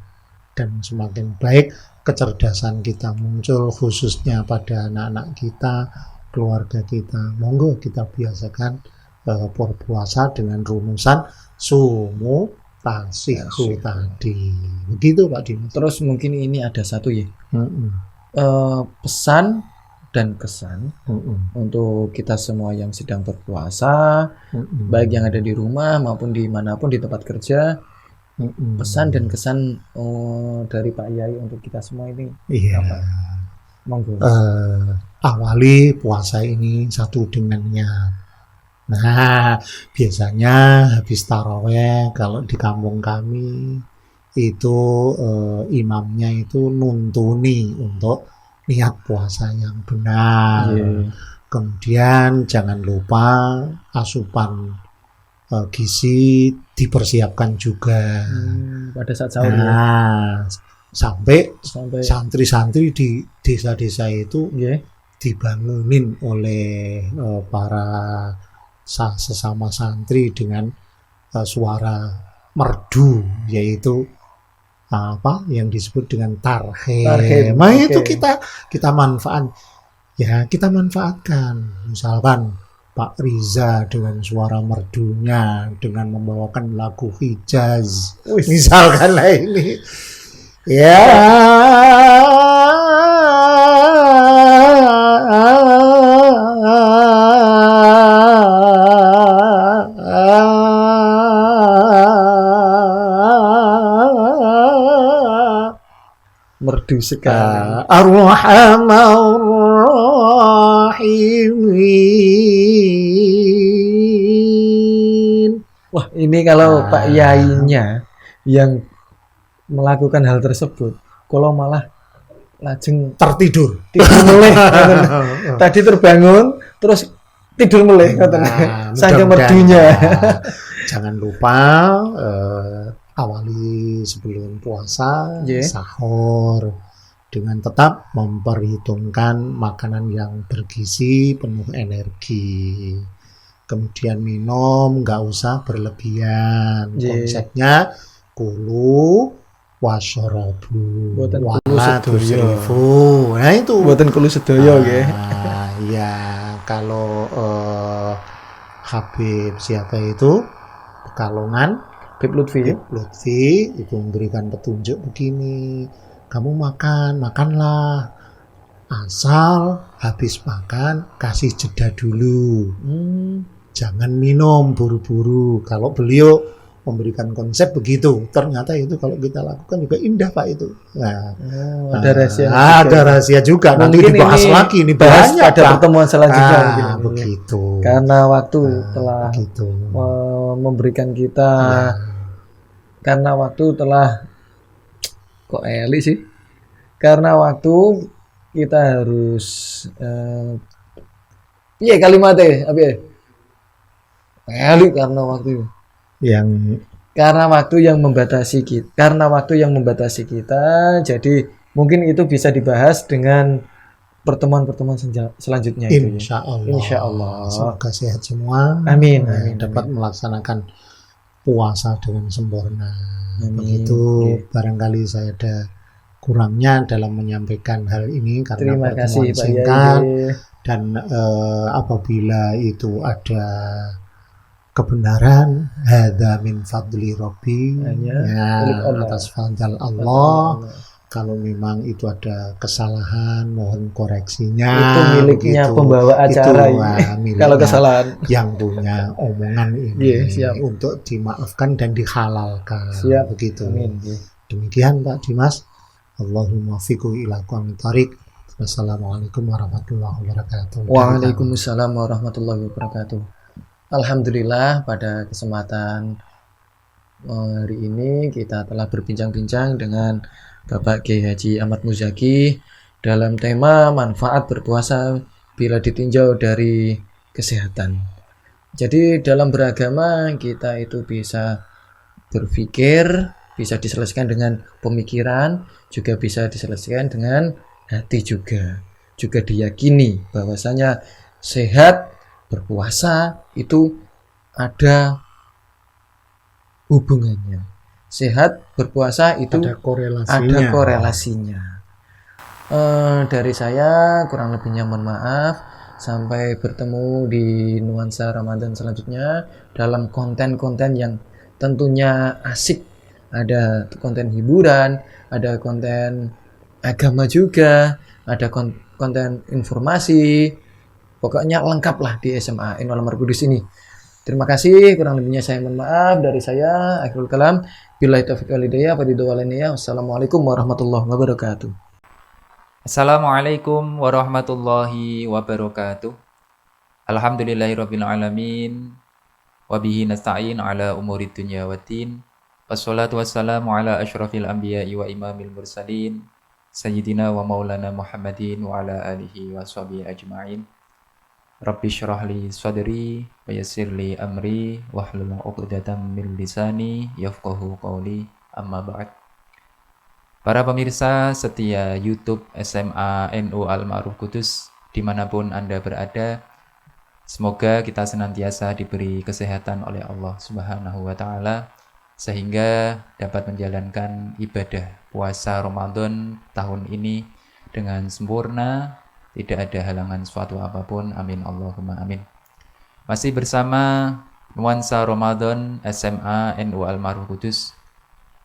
dan semakin baik. Kecerdasan kita muncul khususnya pada anak-anak kita, keluarga kita. Monggo kita biasakan berpuasa dengan rumusan sumu tasihu tadi. Begitu Pak Dimas. Terus mungkin ini ada satu ya. Pesan dan kesan untuk kita semua yang sedang berpuasa, baik yang ada di rumah maupun dimanapun di tempat kerja. Pesan dan kesan dari Pak Yai untuk kita semua ini Iya. apa? Monggo. Awali puasa ini satu dengan niat. Nah, biasanya habis taraweh kalau di kampung kami itu imamnya itu nuntuni untuk niat puasa yang benar. Iya. Kemudian jangan lupa asupan gizi dipersiapkan juga. Pada saat sahur ya. Nah, sampai Sampai santri-santri di desa-desa itu nggih. dibangunin oleh para sesama santri dengan suara merdu, yaitu apa yang disebut dengan tarhem. Tarhem, Nah, oke. itu kita manfaatkan. Misalkan Pak Riza dengan suara merdunya dengan membawakan lagu Hijaz. Wih. Misalkan lah ini. Ya. Merdu sekali. Ar-Rahmanur Rahimin. Wah, ini kalau Pak Yainya yang melakukan hal tersebut, kalau malah lajeng Tertidur. tidur meleh. Tadi terbangun terus tidur meleh ngoten. Saking Mudah-mudahan. merdunya. Jangan lupa awali sebelum puasa Yeah. sahur dengan tetap memperhitungkan makanan yang bergizi penuh energi. Kemudian minum nggak usah berlebihan. Yeah. Konsepnya kulu wasyarabu Boten kulu wala sedoyo. tusrifu. Nah itu. Mboten kulo sedaya nggih. Ya kalau Habib siapa itu Pekalongan Bib Lutfi. Lutfi itu memberikan petunjuk begini, kamu makanlah, asal habis makan kasih jeda dulu, jangan minum buru-buru. Kalau beliau memberikan konsep begitu, ternyata itu kalau kita lakukan juga indah Pak itu. Nah, Ada rahasia. ada rahasia juga. Nanti Mungkin dibahas ini lagi, ini bahas banyak pada Pak. pertemuan selanjutnya mungkin. Begitu. Karena waktu telah Begitu. memberikan kita karena waktu telah kok eli sih? Karena waktu kita harus iya kalimatnya apa ya? Eli karena waktu. Yang Karena waktu yang membatasi kita, jadi mungkin itu bisa dibahas dengan pertemuan-pertemuan selanjutnya itu. insya Allah. Insya Allah. Semoga sehat semua. Amin, Nah, amin, dapat melaksanakan puasa dengan sempurna. Amin. Begitu. Oke. Barangkali saya ada kurangnya dalam menyampaikan hal ini karena Terima kasih pertemuan Pak singkat. Yai. Dan apabila itu ada kebenaran, hadza min fadli Rabbi, Hanya ya, milik Allah. atas fadl Allah. Kalau memang itu ada kesalahan, mohon koreksinya. Itu miliknya begitu. pembawa acara Itu, ini. miliknya Kalau kesalahan. yang punya omongan ini Iya, siap. untuk dimaafkan dan dihalalkan. Siap. Begitu. Amin. Demikian Pak Dimas. Allahumma fiqhu ila aqwamit thariq. Wassalamualaikum warahmatullahi wabarakatuh. Waalaikumsalam warahmatullahi wabarakatuh. Alhamdulillah pada kesempatan hari ini kita telah berbincang-bincang dengan Bapak Kiai Haji Ahmad Muzaki dalam tema manfaat berpuasa bila ditinjau dari kesehatan. Jadi dalam beragama kita itu bisa berpikir, bisa diselesaikan dengan pemikiran, juga bisa diselesaikan dengan hati juga. Juga diyakini bahwasanya sehat berpuasa itu ada hubungannya. Sehat berpuasa itu Ada korelasinya. ada korelasinya. Dari saya kurang lebihnya mohon maaf. Sampai bertemu di nuansa Ramadan selanjutnya dalam konten-konten yang tentunya asik. Ada konten hiburan, ada konten agama juga, ada konten informasi. Pokoknya lengkap lah di SMA Ainul Almar Kudus ini. Terima kasih, kurang lebihnya saya mohon maaf. Dari saya akhirul kalam, billahi taufiq wal hidayah, wassalamualaikum warahmatullahi wabarakatuh. Assalamualaikum warahmatullahi wabarakatuh. Alhamdulillahirabbil alamin. Wabihi nasta'in ala umuri dunya waddin. Wassalatu wassalamu ala asyrafil anbiya'i wa imamil mursalin sayyidina wa maulana Muhammadin wa ala alihi wa sahbihi ajma'in. Rabbi syrah li sadri wa yassir li amri wahlul 'uqdatam min lisani yafqahu qawli, amma ba'd. Para pemirsa setia YouTube SMA NU Al-Ma'ruf Kudus dimanapun Anda berada, semoga kita senantiasa diberi kesehatan oleh Allah Subhanahu wa Ta'ala sehingga dapat menjalankan ibadah puasa Ramadan tahun ini dengan sempurna, tidak ada halangan suatu apapun. Amin Allahumma amin. Masih bersama Nuansa Ramadan SMA NU Al-Ma'ruf Kudus.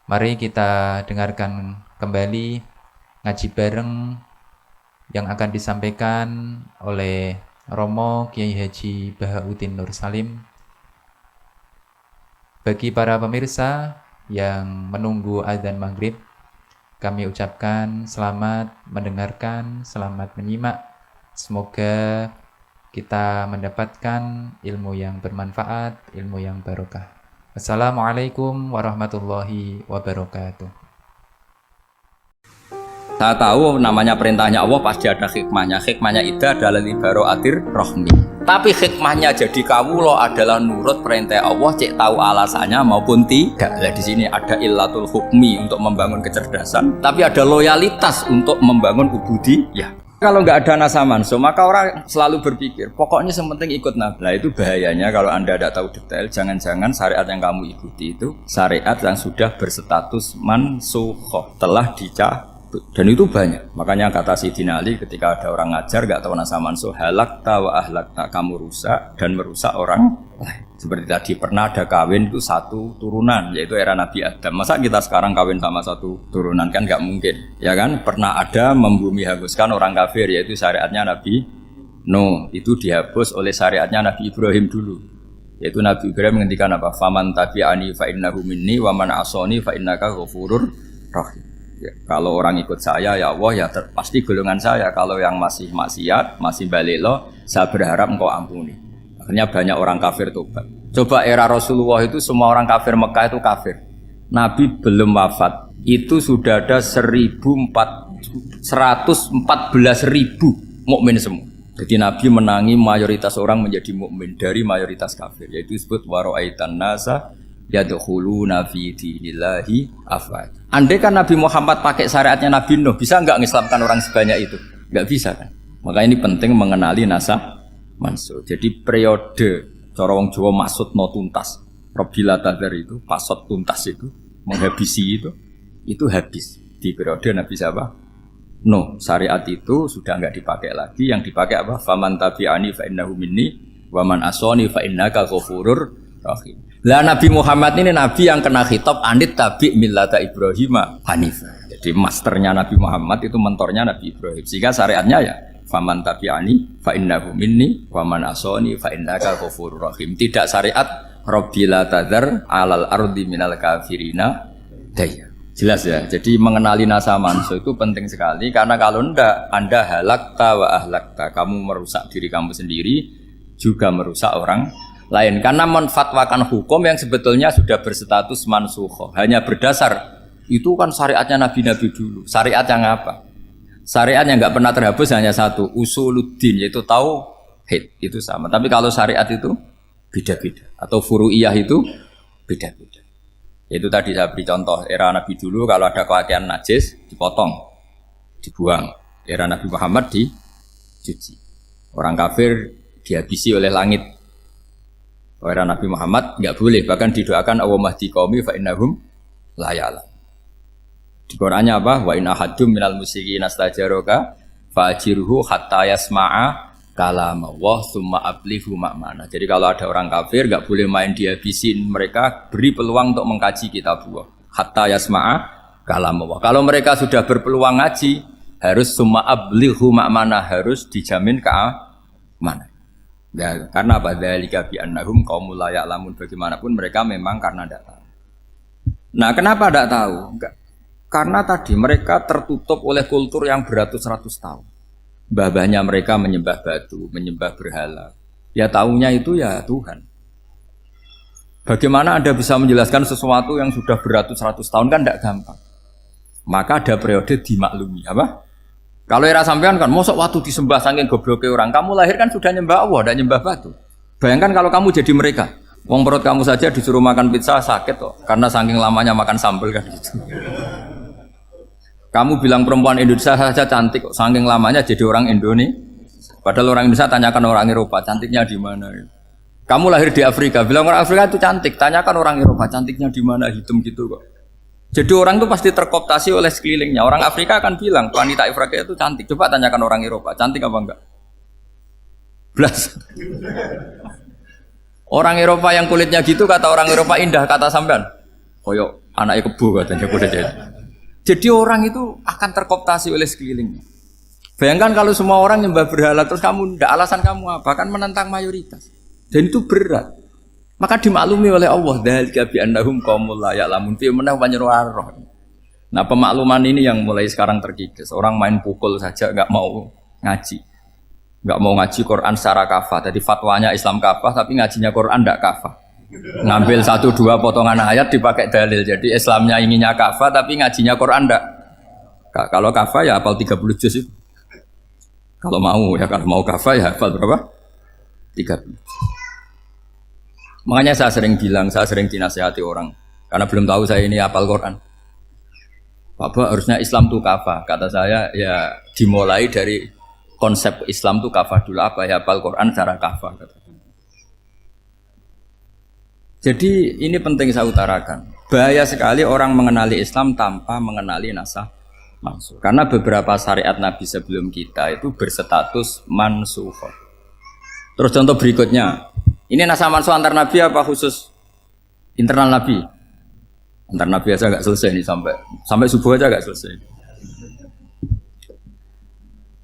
Mari kita dengarkan kembali ngaji bareng yang akan disampaikan oleh Romo Kiai Haji Bahauddin Nur Salim. Bagi para pemirsa yang menunggu azan maghrib, kami ucapkan selamat mendengarkan, selamat menyimak. Semoga kita mendapatkan ilmu yang bermanfaat, ilmu yang barokah. Assalamualaikum warahmatullahi wabarakatuh. Saya tahu namanya perintahnya Allah pasti ada hikmahnya. Hikmahnya itu adalah libaraatir rohmi. Tapi hikmahnya jadi kawula adalah nurut perintah Allah, cek tahu alasannya maupun tidak. Nah, di sini ada illatul hukmi untuk membangun kecerdasan, tapi ada loyalitas untuk membangun ubudi. Ya. Kalau nggak ada nasa manso, maka orang selalu berpikir, pokoknya sementing ikut Nabi. Nah, itu bahayanya kalau Anda tidak tahu detail. Jangan-jangan syariat yang kamu ikuti itu syariat yang sudah berstatus mansukhoh, telah dicabut. Dan itu banyak. Makanya kata Sayyidina Ali ketika ada orang ngajar gak tahu nasa mansuh, halakta wa ahlakta, kamu rusak dan merusak orang lain. Seperti tadi pernah ada kawin itu satu turunan, yaitu era Nabi Adam. Masa kita sekarang kawin sama satu turunan, kan gak mungkin, ya kan? Pernah ada membumi hanguskan orang kafir, yaitu syariatnya Nabi Nuh. Itu dihapus oleh syariatnya Nabi Ibrahim dulu, yaitu Nabi Ibrahim menghentikan apa? Faman tabi'ani fa innahu minni wa man asoni fa innaka ghafurur rahim. Ya, kalau orang ikut saya, ya Allah, ya pasti golongan saya. Kalau yang masih maksiat, masih balelo, saya berharap engkau ampuni. Akhirnya banyak orang kafir tobat. Coba era Rasulullah itu semua orang kafir Mekah itu kafir. Nabi belum wafat, itu sudah ada 114.000 mukmin semua. Jadi Nabi menangi mayoritas orang menjadi mukmin dari mayoritas kafir. Yaitu disebut wara'aitan nasa yadkhuluna fi dinillahi afwaj. Andai kan Nabi Muhammad pakai syariatnya Nabi Nuh, bisa enggak ngislamkan orang sebanyak itu? Enggak bisa kan? Maka ini penting mengenali nasah mansuh. Jadi periode cara wong Jawa maksud no tuntas. Robila tadar itu, pasot tuntas itu, menghabisi itu habis di periode Nabi siapa? Nuh. Syariat itu sudah enggak dipakai lagi. Yang dipakai apa? Faman tabi'ani fa innahu minni wa man asoni fa innaka ghafurur rahim. Lah Nabi Muhammad ini Nabi yang kena khitab anit tabi' millata Ibrahim hanifah. Jadi masternya Nabi Muhammad itu mentornya Nabi Ibrahim. Sehingga syariatnya ya faman tabi'ani fa innahu minni wa man asoni fa innaka ghafurur rahim. Tidak syariat Rabbila tadar alal ardi minal kafirina daya. Jelas ya. Jadi mengenali nasa mansuh itu penting sekali, karena kalau ndak Anda halakta wa ahlakta, kamu merusak diri kamu sendiri juga merusak orang lain, karena menfatwakan hukum yang sebetulnya sudah berstatus mansukh hanya berdasar itu kan syariatnya nabi-nabi dulu. Syariat yang apa? Syariat yang nggak pernah terhapus hanya satu, usuluddin, yaitu tauhid, itu sama. Tapi kalau syariat itu beda-beda, atau furu'iyah itu beda-beda. Itu tadi saya beri contoh era nabi dulu, kalau ada pakaian najis dipotong, dibuang. Era Nabi Muhammad dicuci. Orang kafir dihabisi oleh langit. Era Nabi Muhammad nggak boleh, bahkan didoakan Allahumma hdi qaumi fa innahum la ya'lam. Di Qur'annya apa? Wa in ahadum minal musyrikin astajaraka fa'jirhu hatta yasma'a kalam Allah tsumma ablihu ma'mana. Jadi kalau ada orang kafir nggak boleh main dihabisin, mereka beri peluang untuk mengkaji kitab Allah. Hatta yasma'a kalam Allah. Kalau mereka sudah berpeluang ngaji, harus tsumma ablihu ma'mana, harus dijamin keamanan. Ya, karena apa? Dzalika bi annahum qaumul la ya'lamun. Bagaimanapun mereka memang karena tidak tahu. Nah, kenapa tidak tahu? Enggak. Karena tadi mereka tertutup oleh kultur yang beratus-ratus tahun. Mbah-mbahnya mereka menyembah batu, menyembah berhala. Ya taunya itu ya Tuhan. Bagaimana Anda bisa menjelaskan sesuatu yang sudah beratus-ratus tahun kan tidak gampang. Maka ada periode dimaklumi, apa? Kalau era sampean kan, mosok waktu disembah saking gobloknya orang, kamu lahir kan sudah nyembah Allah, tidak nyembah batu. Bayangkan kalau kamu jadi mereka, wong perut kamu saja disuruh makan pizza sakit kok, karena saking lamanya makan sambal kan gitu. Kamu bilang perempuan Indonesia saja cantik kok, saking lamanya jadi orang Indonesia. Padahal orang Indonesia tanyakan orang Eropa, cantiknya di mana? Kamu lahir di Afrika, bilang orang Afrika itu cantik, tanyakan orang Eropa, cantiknya di mana? Hitam gitu kok. Jadi orang itu pasti terkooptasi oleh sekelilingnya. Orang Afrika akan bilang wanita Afrika itu cantik. Coba tanyakan orang Eropa, cantik apa enggak? Belas. Orang Eropa yang kulitnya gitu kata orang Eropa indah, kata sampean. Koyok anaknya kebu katanya kuda jadi. Jadi orang itu akan terkooptasi oleh sekelilingnya. Bayangkan kalau semua orang nyembah berhala terus kamu ndak, alasan kamu apa? Kan menentang mayoritas. Dan itu berat. Maka dimaklumi oleh Allah, dzalika bi annahum qaumul la ya'lamun fi manah panyeruarah. Nah, pemakluman ini yang mulai sekarang terkikis. Orang main pukul saja enggak mau ngaji. Enggak mau ngaji Quran secara kafah. Jadi fatwanya Islam kafah tapi ngajinya Quran enggak kafah. Ngambil 1-2 potongan ayat dipakai dalil. Jadi Islamnya inginnya kafah tapi ngajinya Quran enggak. Kalau kafah ya hafal 30 juz itu. Kalau mau ya, kalau mau kafah ya hafal berapa? 30. Makanya saya sering bilang, saya sering dinasihati orang karena belum tahu saya ini hafal Quran. Bapak harusnya Islam itu kafah. Kata saya ya dimulai dari konsep Islam itu kafah dulu, apa ya hafal Quran secara kafah. Jadi ini penting saya utarakan. Bahaya sekali orang mengenali Islam tanpa mengenali nasah mansukh. Karena beberapa syariat Nabi sebelum kita itu berstatus mansukh. Terus contoh berikutnya. Ini nasah mansukh antar Nabi apa khusus internal Nabi? Antar Nabi aja nggak selesai nih sampai subuh aja nggak selesai.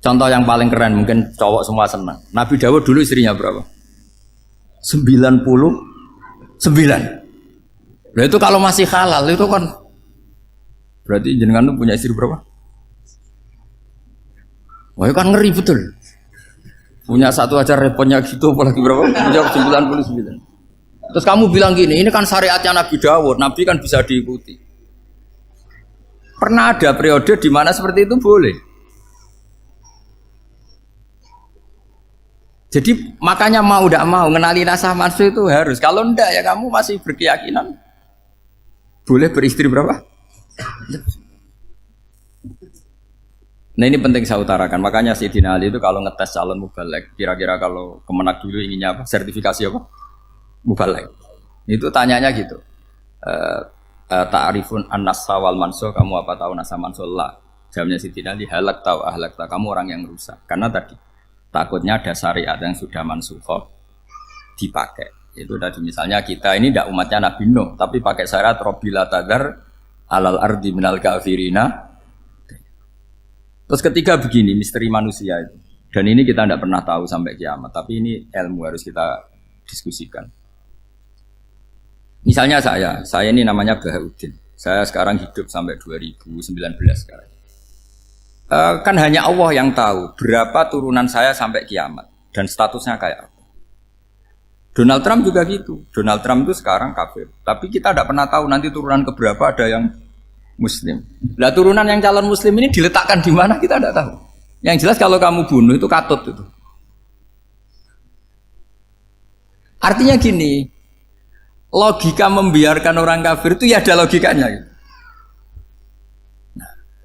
Contoh yang paling keren mungkin cowok semua senang. Nabi Dawud dulu istrinya berapa? 99. Nah itu kalau masih halal itu kan berarti jenengan tuh punya istri berapa? Wah itu kan ngeri betul. Punya satu aja repotnya gitu, apalagi berapa? Punya 99. Terus kamu bilang gini, ini kan syariatnya Nabi Dawud, Nabi kan bisa diikuti. Pernah ada periode di mana seperti itu boleh. Jadi makanya mau tidak mau ngenali nasah mansukh itu harus. Kalau enggak ya kamu masih berkeyakinan boleh beristri berapa? Nah ini penting saya utarakan. Makanya Sayyidina Ali itu kalau ngetes calon mubalek, kira-kira kalau Kemenak dulu inginnya apa? Sertifikasi apa? Mubalek. Itu tanyanya gitu. Ta'rifun an-nassa wal mansukh, kamu apa tahu nasah mansukh? La. Jawabnya Sayyidina Ali, halak tahu ahlak tahu, kamu orang yang rusak. Karena tadi takutnya ada syariat yang sudah mansukh dipakai. Itu tadi misalnya kita ini tidak umatnya Nabi Nuh, tapi pakai syariat Robbila tadar alal ardi minal kafirina. Terus ketiga begini, misteri manusia itu. Dan ini kita tidak pernah tahu sampai kiamat, tapi ini ilmu harus kita diskusikan. Misalnya saya ini namanya Bahaudin. Saya sekarang hidup sampai 2019 sekarang. Kan hanya Allah yang tahu berapa turunan saya sampai kiamat dan statusnya kayak apa. Donald Trump juga gitu. Donald Trump itu sekarang kafir, tapi kita tidak pernah tahu nanti turunan keberapa ada yang Muslim. Lah turunan yang calon Muslim ini diletakkan di mana kita tidak tahu. Yang jelas kalau kamu bunuh itu katut itu. Artinya gini, logika membiarkan orang kafir itu ya ada logikanya.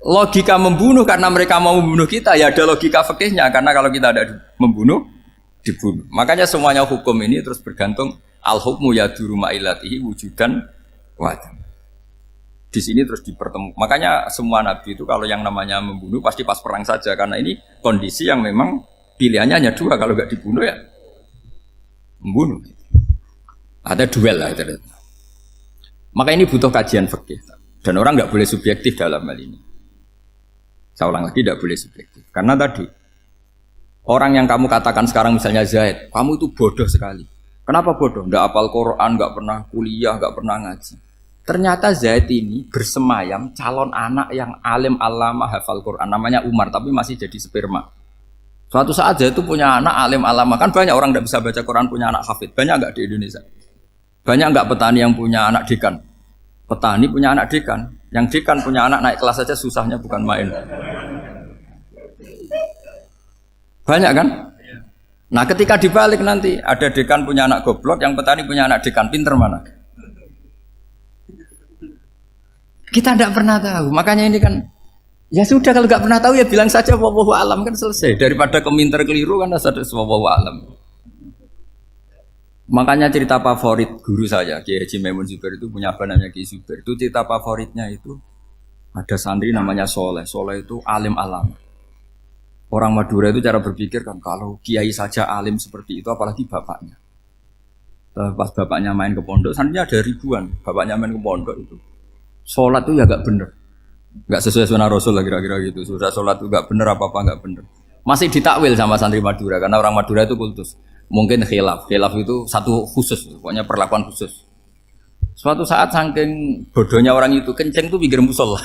Logika membunuh karena mereka mau membunuh kita ya ada logika fikihnya, karena kalau kita ada membunuh dibunuh. Makanya semuanya hukum ini terus bergantung al-hukmu yaduru ma'ilatihi wujudan wadam. Di sini terus dipertemukan. Makanya semua nabi itu kalau yang namanya membunuh pasti pas perang saja, karena ini kondisi yang memang pilihannya hanya dua, kalau nggak dibunuh ya membunuh. Ada duel lah itu. Maka ini butuh kajian fikih dan orang nggak boleh subjektif dalam hal ini. Saya ulang lagi, tidak boleh subjektif. Karena tadi orang yang kamu katakan sekarang misalnya Zaid, kamu itu bodoh sekali. Kenapa bodoh? Nggak hafal Quran, nggak pernah kuliah, nggak pernah ngaji. Ternyata Zaid ini bersemayam calon anak yang alim alama hafal Quran, namanya Umar, tapi masih jadi sperma. Suatu saat Zaid itu punya anak alim alama, kan banyak orang tidak bisa baca Quran punya anak hafid, banyak nggak di Indonesia? Banyak nggak petani yang punya anak dekan? Petani punya anak dekan, yang dekan punya anak naik kelas saja susahnya bukan main. Banyak kan? Nah ketika dibalik nanti ada dekan punya anak goblok, yang petani punya anak dekan, pinter mana? Kita tidak pernah tahu, makanya ini kan ya sudah kalau nggak pernah tahu ya bilang saja wallahu alam kan selesai, daripada keminter keliru kan ada wallahu alam. Makanya cerita favorit guru saya Kiai Haji Maimun Zubair itu punya apa namanya Kiai Zubair, itu cerita favoritnya itu ada santri namanya Soleh. Soleh itu alim alam. Orang Madura itu cara berpikir kan kalau kiai saja alim seperti itu apalagi bapaknya. Pas bapaknya main ke pondok, santrinya ada ribuan, bapaknya main ke pondok itu. Sholat itu ya gak bener, gak sesuai sunnah Rasul lah kira-kira gitu. Sudah sholat itu gak bener apa-apa gak bener. Masih ditakwil sama santri Madura karena orang Madura itu kultus. Mungkin khilaf itu satu khusus, pokoknya perlakuan khusus. Suatu saat saking bodohnya orang itu kenceng tuh pinggir musola.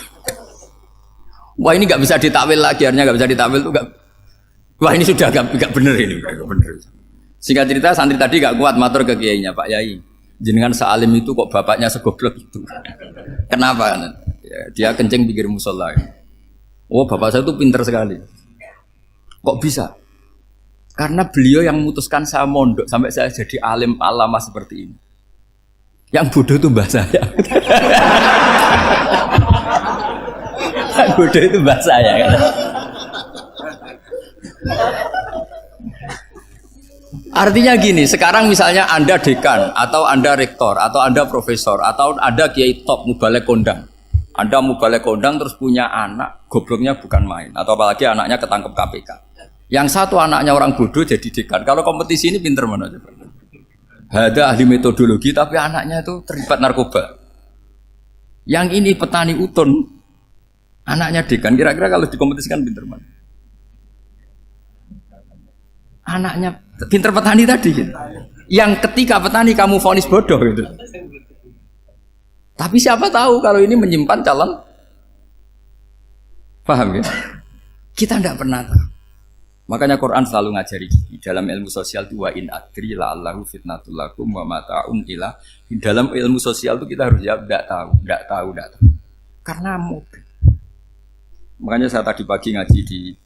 Wah ini gak bisa ditakwil lagi, akhirnya gak bisa ditakwil tuh gak. Wah ini sudah gak bener ini, gak bener. Singkat cerita santri tadi gak kuat matur ke kiainya, Pak Yai. Jenengan sealim itu kok bapaknya segoblok itu. Kenapa? Ya, dia kencing pinggir musola. Oh bapak saya itu pinter sekali. Kok bisa? Karena beliau yang memutuskan saya mondok sampai saya jadi alim alama seperti ini. Yang bodoh itu mbah saya. Yang bodoh itu mbah saya. Artinya gini, sekarang misalnya Anda dekan, atau Anda rektor, atau Anda profesor, atau Anda kiai top, mubalek kondang. Anda mubalek kondang terus punya anak, gobloknya bukan main. Atau apalagi anaknya ketangkep KPK. Yang satu anaknya orang bodoh jadi dekan. Kalau kompetisi ini pinter mana coba? Ada ahli metodologi, tapi anaknya itu terlibat narkoba. Yang ini petani utun, anaknya dekan. Kira-kira kalau dikompetisikan pinter mana? Anaknya pinter petani tadi gitu. Yang ketika petani kamu vonis bodoh gitu. Tapi siapa tahu kalau ini menyimpan calon. Paham ya? Kita tidak pernah tahu. Makanya Quran selalu ngajari dalam ilmu sosial itu wa in adri la'allahu fitnatul lakum wa mata'un ila. Dalam ilmu sosial itu kita harus jawab tidak tahu. Karena mungkin. Makanya saya tadi pagi ngaji di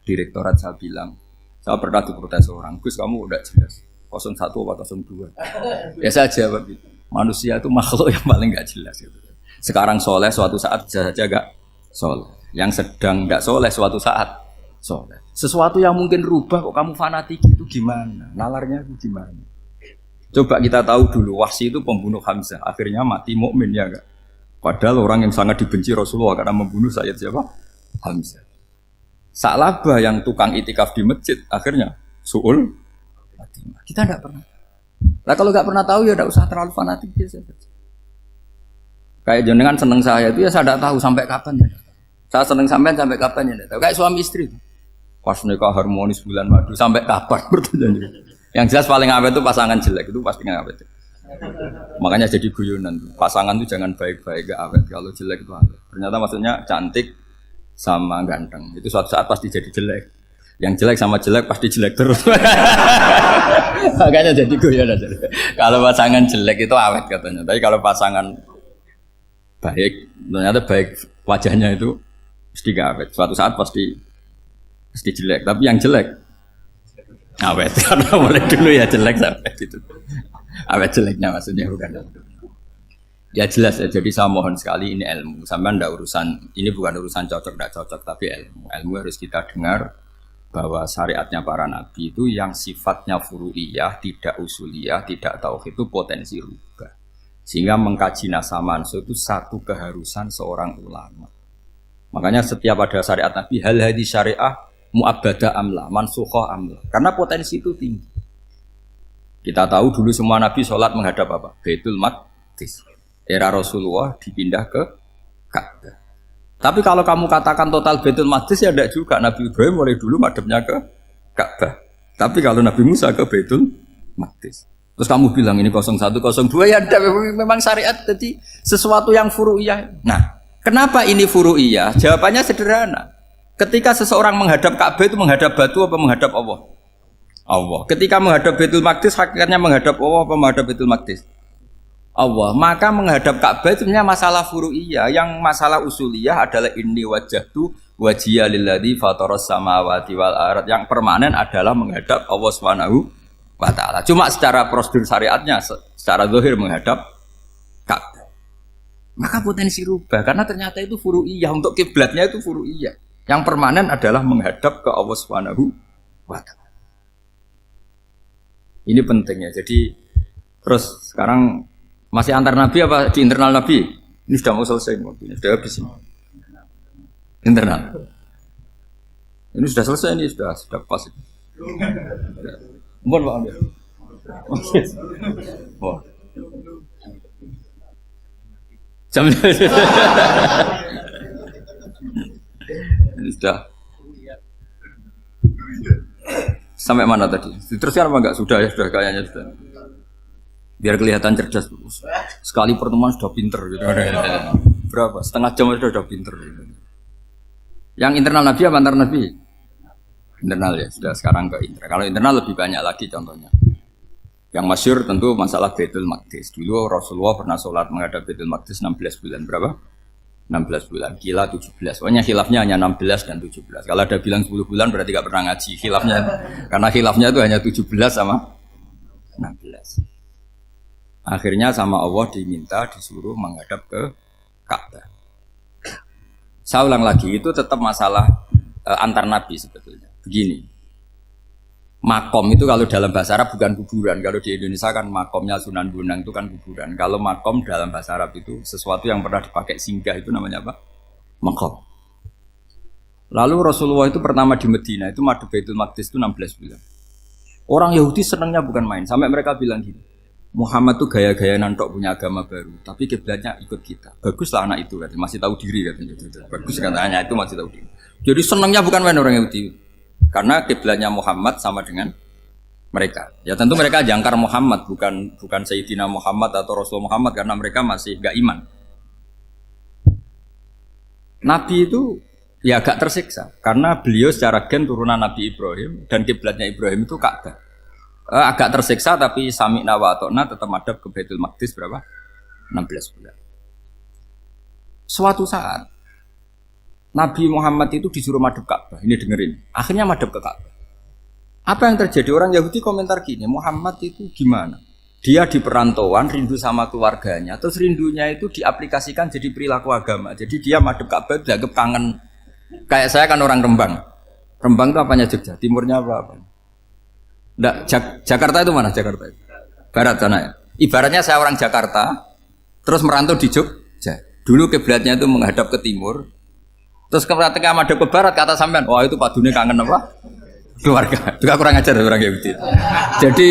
direktorat saya bilang, saya pernah diprotes orang, Gus kamu udah jelas 01 atau 02. Ya saya jawab gitu. Manusia itu makhluk yang paling gak jelas gitu. Sekarang soleh suatu saat bisa saja gak soleh. Yang sedang gak soleh suatu saat soleh. Sesuatu yang mungkin rubah kok kamu fanatik itu gimana? Nalarnya itu gimana? Coba kita tahu dulu Wahsy itu pembunuh Hamzah, akhirnya mati mukmin ya enggak? Padahal orang yang sangat dibenci Rasulullah karena membunuh Sayyid siapa? Hamzah. Sa'labah yang tukang itikaf di masjid akhirnya su'ul Fatimah. Kita tidak pernah. Nah kalau nggak pernah tahu ya tidak usah terlalu fanatik biasa. Kayak jenengan seneng saya itu ya saya tidak tahu sampai kapan ya. Saya seneng sampai kapan ya tidak tahu. Kayak suami istri itu. Pas nikah harmonis bulan madu sampai kapan bertanya. Yang jelas paling awet itu pasangan jelek itu pasti nggak awet. Makanya jadi guyonan. Pasangan itu jangan baik-baik gak awet. Kalau jelek itu awet. Ternyata maksudnya cantik sama ganteng itu suatu saat pasti jadi jelek. Yang jelek sama jelek pasti jelek terus. Makanya jadi guyon aja. Kalau pasangan jelek itu awet katanya. Tapi kalau pasangan baik, ternyata baik wajahnya itu pasti gak awet. Suatu saat pasti jelek. Tapi yang jelek awet. Karena mulai dulu ya jelek sampai gitu. Awet jeleknya maksudnya bukan. Ya jelas ya, jadi saya mohon sekali ini ilmu. Sampai ndak urusan, ini bukan urusan cocok ndak cocok, tapi ilmu. Ilmu harus kita dengar bahwa syariatnya para nabi itu yang sifatnya furu'iyah, tidak usuliyah, tidak tauhid itu potensi rubah. Sehingga mengkaji nasab mansukh itu satu keharusan seorang ulama. Makanya setiap ada syariat nabi, hal hadis syariah mu'abbadah amla, mansukhah amla. Karena potensi itu tinggi. Kita tahu dulu semua nabi sholat menghadap apa? Baitul Maqdis. Era Rasulullah dipindah ke Ka'bah. Tapi kalau kamu katakan total Baitul Maqdis ya tidak juga. Nabi Ibrahim mulai dulu madhabnya ke Ka'bah. Tapi kalau Nabi Musa ke Baitul Maqdis. Terus kamu bilang ini 01, 02 ya ada, memang syariat jadi sesuatu yang furu'iyah. Nah, kenapa ini furu'iyah? Jawabannya sederhana. Ketika seseorang menghadap Ka'bah itu menghadap batu apa menghadap Allah? Allah. Ketika menghadap Baitul Maqdis hakikatnya menghadap Allah apa menghadap Baitul Maqdis? Allah. Maka menghadap Ka'bah itu sebenarnya masalah furu'iyah. Yang masalah usuliyah adalah inni wajjahtu wajhiya lilladzi fataras samawati wal ardh. Yang permanen adalah menghadap Allah Subhanahu wa ta'ala. Cuma secara prosedur syariatnya secara zahir menghadap Ka'bah. Maka potensi rubah karena ternyata itu furu'iyah, untuk kiblatnya itu furu'iyah. Yang permanen adalah menghadap ke Allah Subhanahu wa ta'ala. Ini pentingnya. Jadi terus sekarang masih antar nabi apa di internal nabi? Ini sudah mau selesai, ini sudah habis ini. Internal. Ini sudah selesai, ini sudah pas. Mohon Pak ambil. Oh. Jam ini sudah. Sampai mana tadi? Diteruskan apa enggak? Sudah ya, sudah kayaknya sudah. Biar kelihatan cerdas. Sekali pertemuan sudah pinter gitu. Berapa? Setengah jam sudah pinter gitu. Yang internal nabi apa antar nabi? Internal ya, sudah sekarang ke internal. Kalau internal lebih banyak lagi contohnya. Yang masyhur tentu masalah Baitul Maqdis. Dulu Rasulullah pernah sholat menghadap Baitul Maqdis 16 bulan. Berapa? 16 bulan. Kila 17. Pokoknya khilafnya hanya 16 dan 17. Kalau ada bilang 10 bulan berarti gak pernah ngaji. Khilafnya, karena khilafnya itu hanya 17 sama 16. Akhirnya sama Allah diminta disuruh menghadap ke Ka'bah. Saya ulang lagi, itu tetap masalah antar nabi sebetulnya. Begini, makom itu kalau dalam bahasa Arab bukan kuburan. Kalau di Indonesia kan makomnya Sunan Bonang itu kan kuburan. Kalau makom dalam bahasa Arab itu sesuatu yang pernah dipakai singgah, itu namanya apa? Makom. Lalu Rasulullah itu pertama di Medina itu madhab Baitul Maqdis itu 16 bulan. Orang Yahudi senangnya bukan main. Sampai mereka bilang gini, Muhammad tuh gaya-gaya nantok punya agama baru, tapi kiblatnya ikut kita. Baguslah anak itu katanya, masih tahu diri katanya. Bagus katanya itu masih tahu diri. Jadi senangnya bukan main orang Yahudi. Karena kiblatnya Muhammad sama dengan mereka. Ya tentu mereka jangkar Muhammad, bukan Sayyidina Muhammad atau Rasul Muhammad, karena mereka masih gak iman. Nabi itu ya agak tersiksa karena beliau secara gen turunan Nabi Ibrahim dan kiblatnya Ibrahim itu Ka'bah. Agak tersiksa tapi sami'na wa ata'na tetap madhab ke Baitul Maqdis berapa? 16 bulan. Suatu saat Nabi Muhammad itu disuruh madhab Ka'bah. Ini dengerin. Akhirnya madhab ke Ka'bah. Apa yang terjadi? Orang Yahudi komentar gini, Muhammad itu gimana? Dia di perantauan, rindu sama keluarganya. Terus rindunya itu diaplikasikan jadi perilaku agama. Jadi dia madhab Ka'bah dianggap kangen. Kayak saya kan orang Rembang. Rembang itu apanya Jogja? Timurnya apa? Nggak, Jakarta itu mana Jakarta itu? Barat sana ya. Ibaratnya saya orang Jakarta, terus merantau di Jogja. Dulu kiblatnya itu menghadap ke timur. Terus ketika madhab ke barat kata sampean, wah itu padune kangen apa? Keluarga. Juga kurang ajar orang Yahudi. Jadi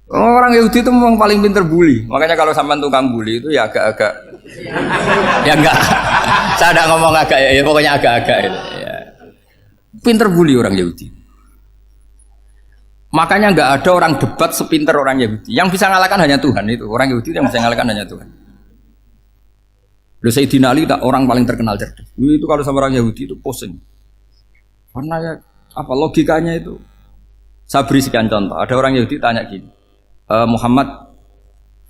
orang Yahudi itu memang paling pinter bully. Makanya kalau sampean tukang bully itu ya agak-agak ya enggak. Saya enggak ngomong agak ya, pokoknya agak-agak ya. Pinter bully orang Yahudi. Makanya enggak ada orang debat sepinter orang Yahudi. Yang bisa ngalahkan hanya Tuhan itu. Orang Yahudi yang bisa ngalahkan hanya Tuhan. Loh Sayyidina Ali tak orang paling terkenal cerdas. Itu kalau sama orang Yahudi itu pusing. Karena ya apa logikanya itu? Saya beri sekian contoh. Ada orang Yahudi tanya gini, Muhammad,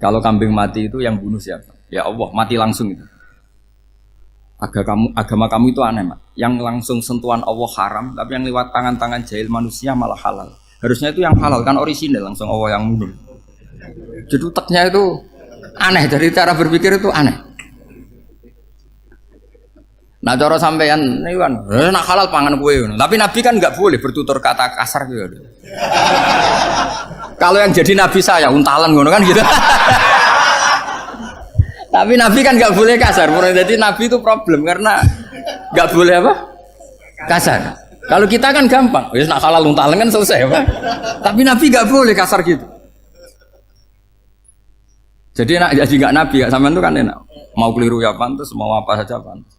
kalau kambing mati itu yang bunuh siapa? Ya Allah, mati langsung itu. Agama kamu itu aneh, Mak. Yang langsung sentuhan Allah haram, tapi yang lewat tangan-tangan jahil manusia malah halal. Harusnya itu yang halal kan orisinal, langsung Allah yang bunuh. Jadi utaknya itu aneh, dari cara berpikir itu aneh. Nah cara sampean ini kan, nak halal pangan kue. Tapi Nabi kan nggak boleh bertutur kata kasar gitu. Kalau yang jadi Nabi saya untalan ngono kan gitu. Tapi Nabi kan nggak boleh kasar. Jadi Nabi itu problem karena nggak boleh apa? Kasar. Kalau kita kan gampang, wis nak halal untalan kan selesai apa? Tapi Nabi nggak boleh kasar gitu. Jadi nak jadi nggak Nabi, nggak sampean itu kan enak. Mau keliru ya pantas, mau apa saja pantas.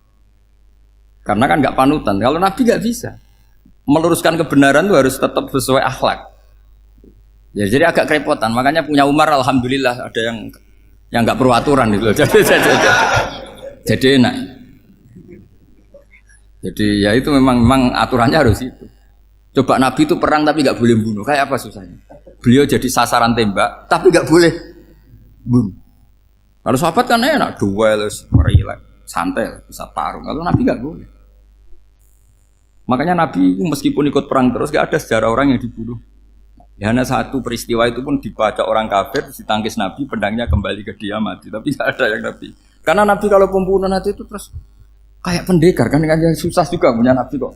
Karena kan nggak panutan. Kalau Nabi nggak bisa meluruskan kebenaran itu harus tetap sesuai akhlak. Ya jadi agak kerepotan. Makanya punya Umar alhamdulillah ada yang nggak perlu aturan gitu. Jadi enak. Jadi ya itu memang aturannya harus itu. Coba Nabi itu perang tapi nggak boleh bunuh. Kayak apa susahnya? Beliau jadi sasaran tembak tapi nggak boleh bunuh. Kalau sahabat kan enak, duel, relax, santai, bisa tarung. Kalau Nabi nggak boleh. Makanya Nabi meskipun ikut perang terus nggak ada sejarah orang yang dibunuh. Ya, hanya satu peristiwa itu pun dibaca orang kafir, ditangkis Nabi, pedangnya kembali ke dia mati. Tapi nggak ada yang Nabi. Karena Nabi kalau pembunuh nanti itu terus kayak pendekar kan susah juga punya Nabi kok.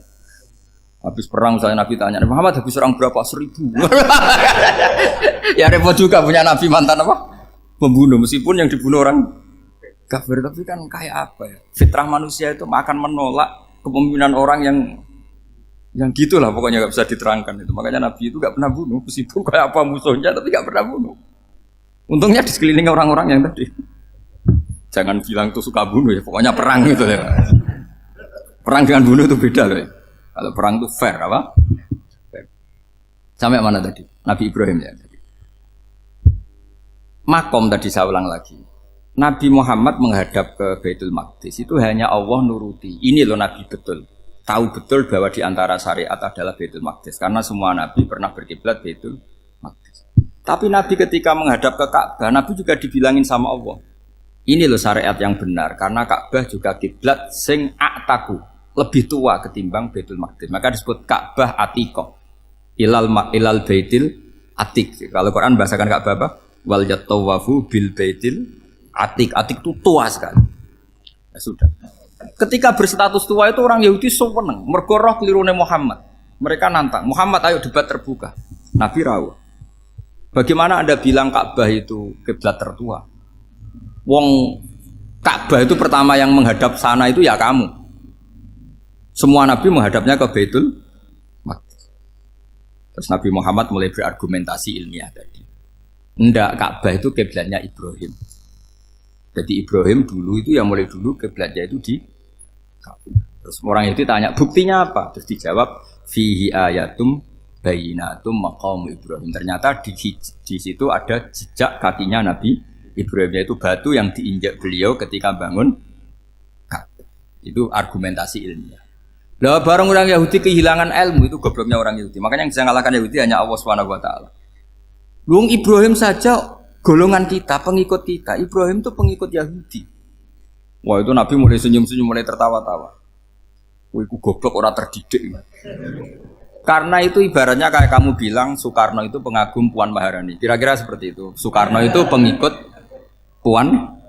Habis perang saya Nabi tanya, Muhammad habis perang berapa? 1000. Ya repot juga punya Nabi mantan apa? Pembunuh meskipun yang dibunuh orang kafir, tapi kan kayak apa ya? Fitrah manusia itu akan menolak kepemimpinan orang yang gitulah pokoknya nggak bisa diterangkan itu. Makanya Nabi itu nggak pernah bunuh, meskipun kayak apa musuhnya tapi nggak pernah bunuh. Untungnya di sekeliling orang-orang yang tadi. Jangan bilang tuh suka bunuh ya, pokoknya perang gitu ya. Perang dengan bunuh itu beda loh. Ya. Kalau perang itu fair apa? Fair. Sampai mana tadi? Nabi Ibrahim ya. Makom tadi saya ulang lagi. Nabi Muhammad menghadap ke Baitul Maqdis itu hanya Allah nuruti. Ini loh Nabi betul. Tahu betul bahwa di antara syariat adalah Baitul Maqdis karena semua Nabi pernah berkiblat Baitul Maqdis. Tapi Nabi ketika menghadap ke Ka'bah, Nabi juga dibilangin sama Allah. Ini loh syariat yang benar karena Ka'bah juga kiblat sing a'taku, lebih tua ketimbang Baitul Maqdis. Maka disebut Ka'bah Atiqah. Ilal Baitil Atiq. Kalau Quran bahasakan Ka'bah apa? Wal yatawafu bil Baitil Atiq. Atiq itu tua sekali. Ya sudah. Ketika berstatus tua itu orang Yahudi seneng, mergo roh kelirune Muhammad. Mereka nantang, Muhammad ayo debat terbuka. Nabi rawuh. Bagaimana Anda bilang Ka'bah itu kiblat tertua? Wong Ka'bah itu pertama yang menghadap sana itu ya kamu. Semua Nabi menghadapnya ke Baitul Maqdis. Terus Nabi Muhammad mulai berargumentasi ilmiah tadi. Enggak, Ka'bah itu kiblatnya Ibrahim. Jadi Ibrahim dulu itu yang mulai dulu kiblatnya itu di Ka'bah. Terus orang itu tanya buktinya apa? Terus dijawab fihi ayatum bayinatum maqam Ibrahim. Ternyata di situ ada jejak kakinya Nabi Ibrahim, yaitu batu yang diinjak beliau ketika bangun Ka'bah. Itu argumentasi ilmiah. Lah barang orang Yahudi kehilangan ilmu itu gobloknya orang Yahudi. Makanya yang bisa mengalahkan Yahudi hanya Allah Subhanahu wa taala. Luang Ibrahim saja golongan kita, pengikut kita. Ibrahim itu pengikut Yahudi. Wah itu Nabi mulai senyum-senyum, mulai tertawa-tawa. Wah itu goblok orang terdidik. Karena itu ibaratnya kayak kamu bilang Soekarno itu pengagum Puan Maharani. Kira-kira seperti itu. Soekarno itu pengikut Puan.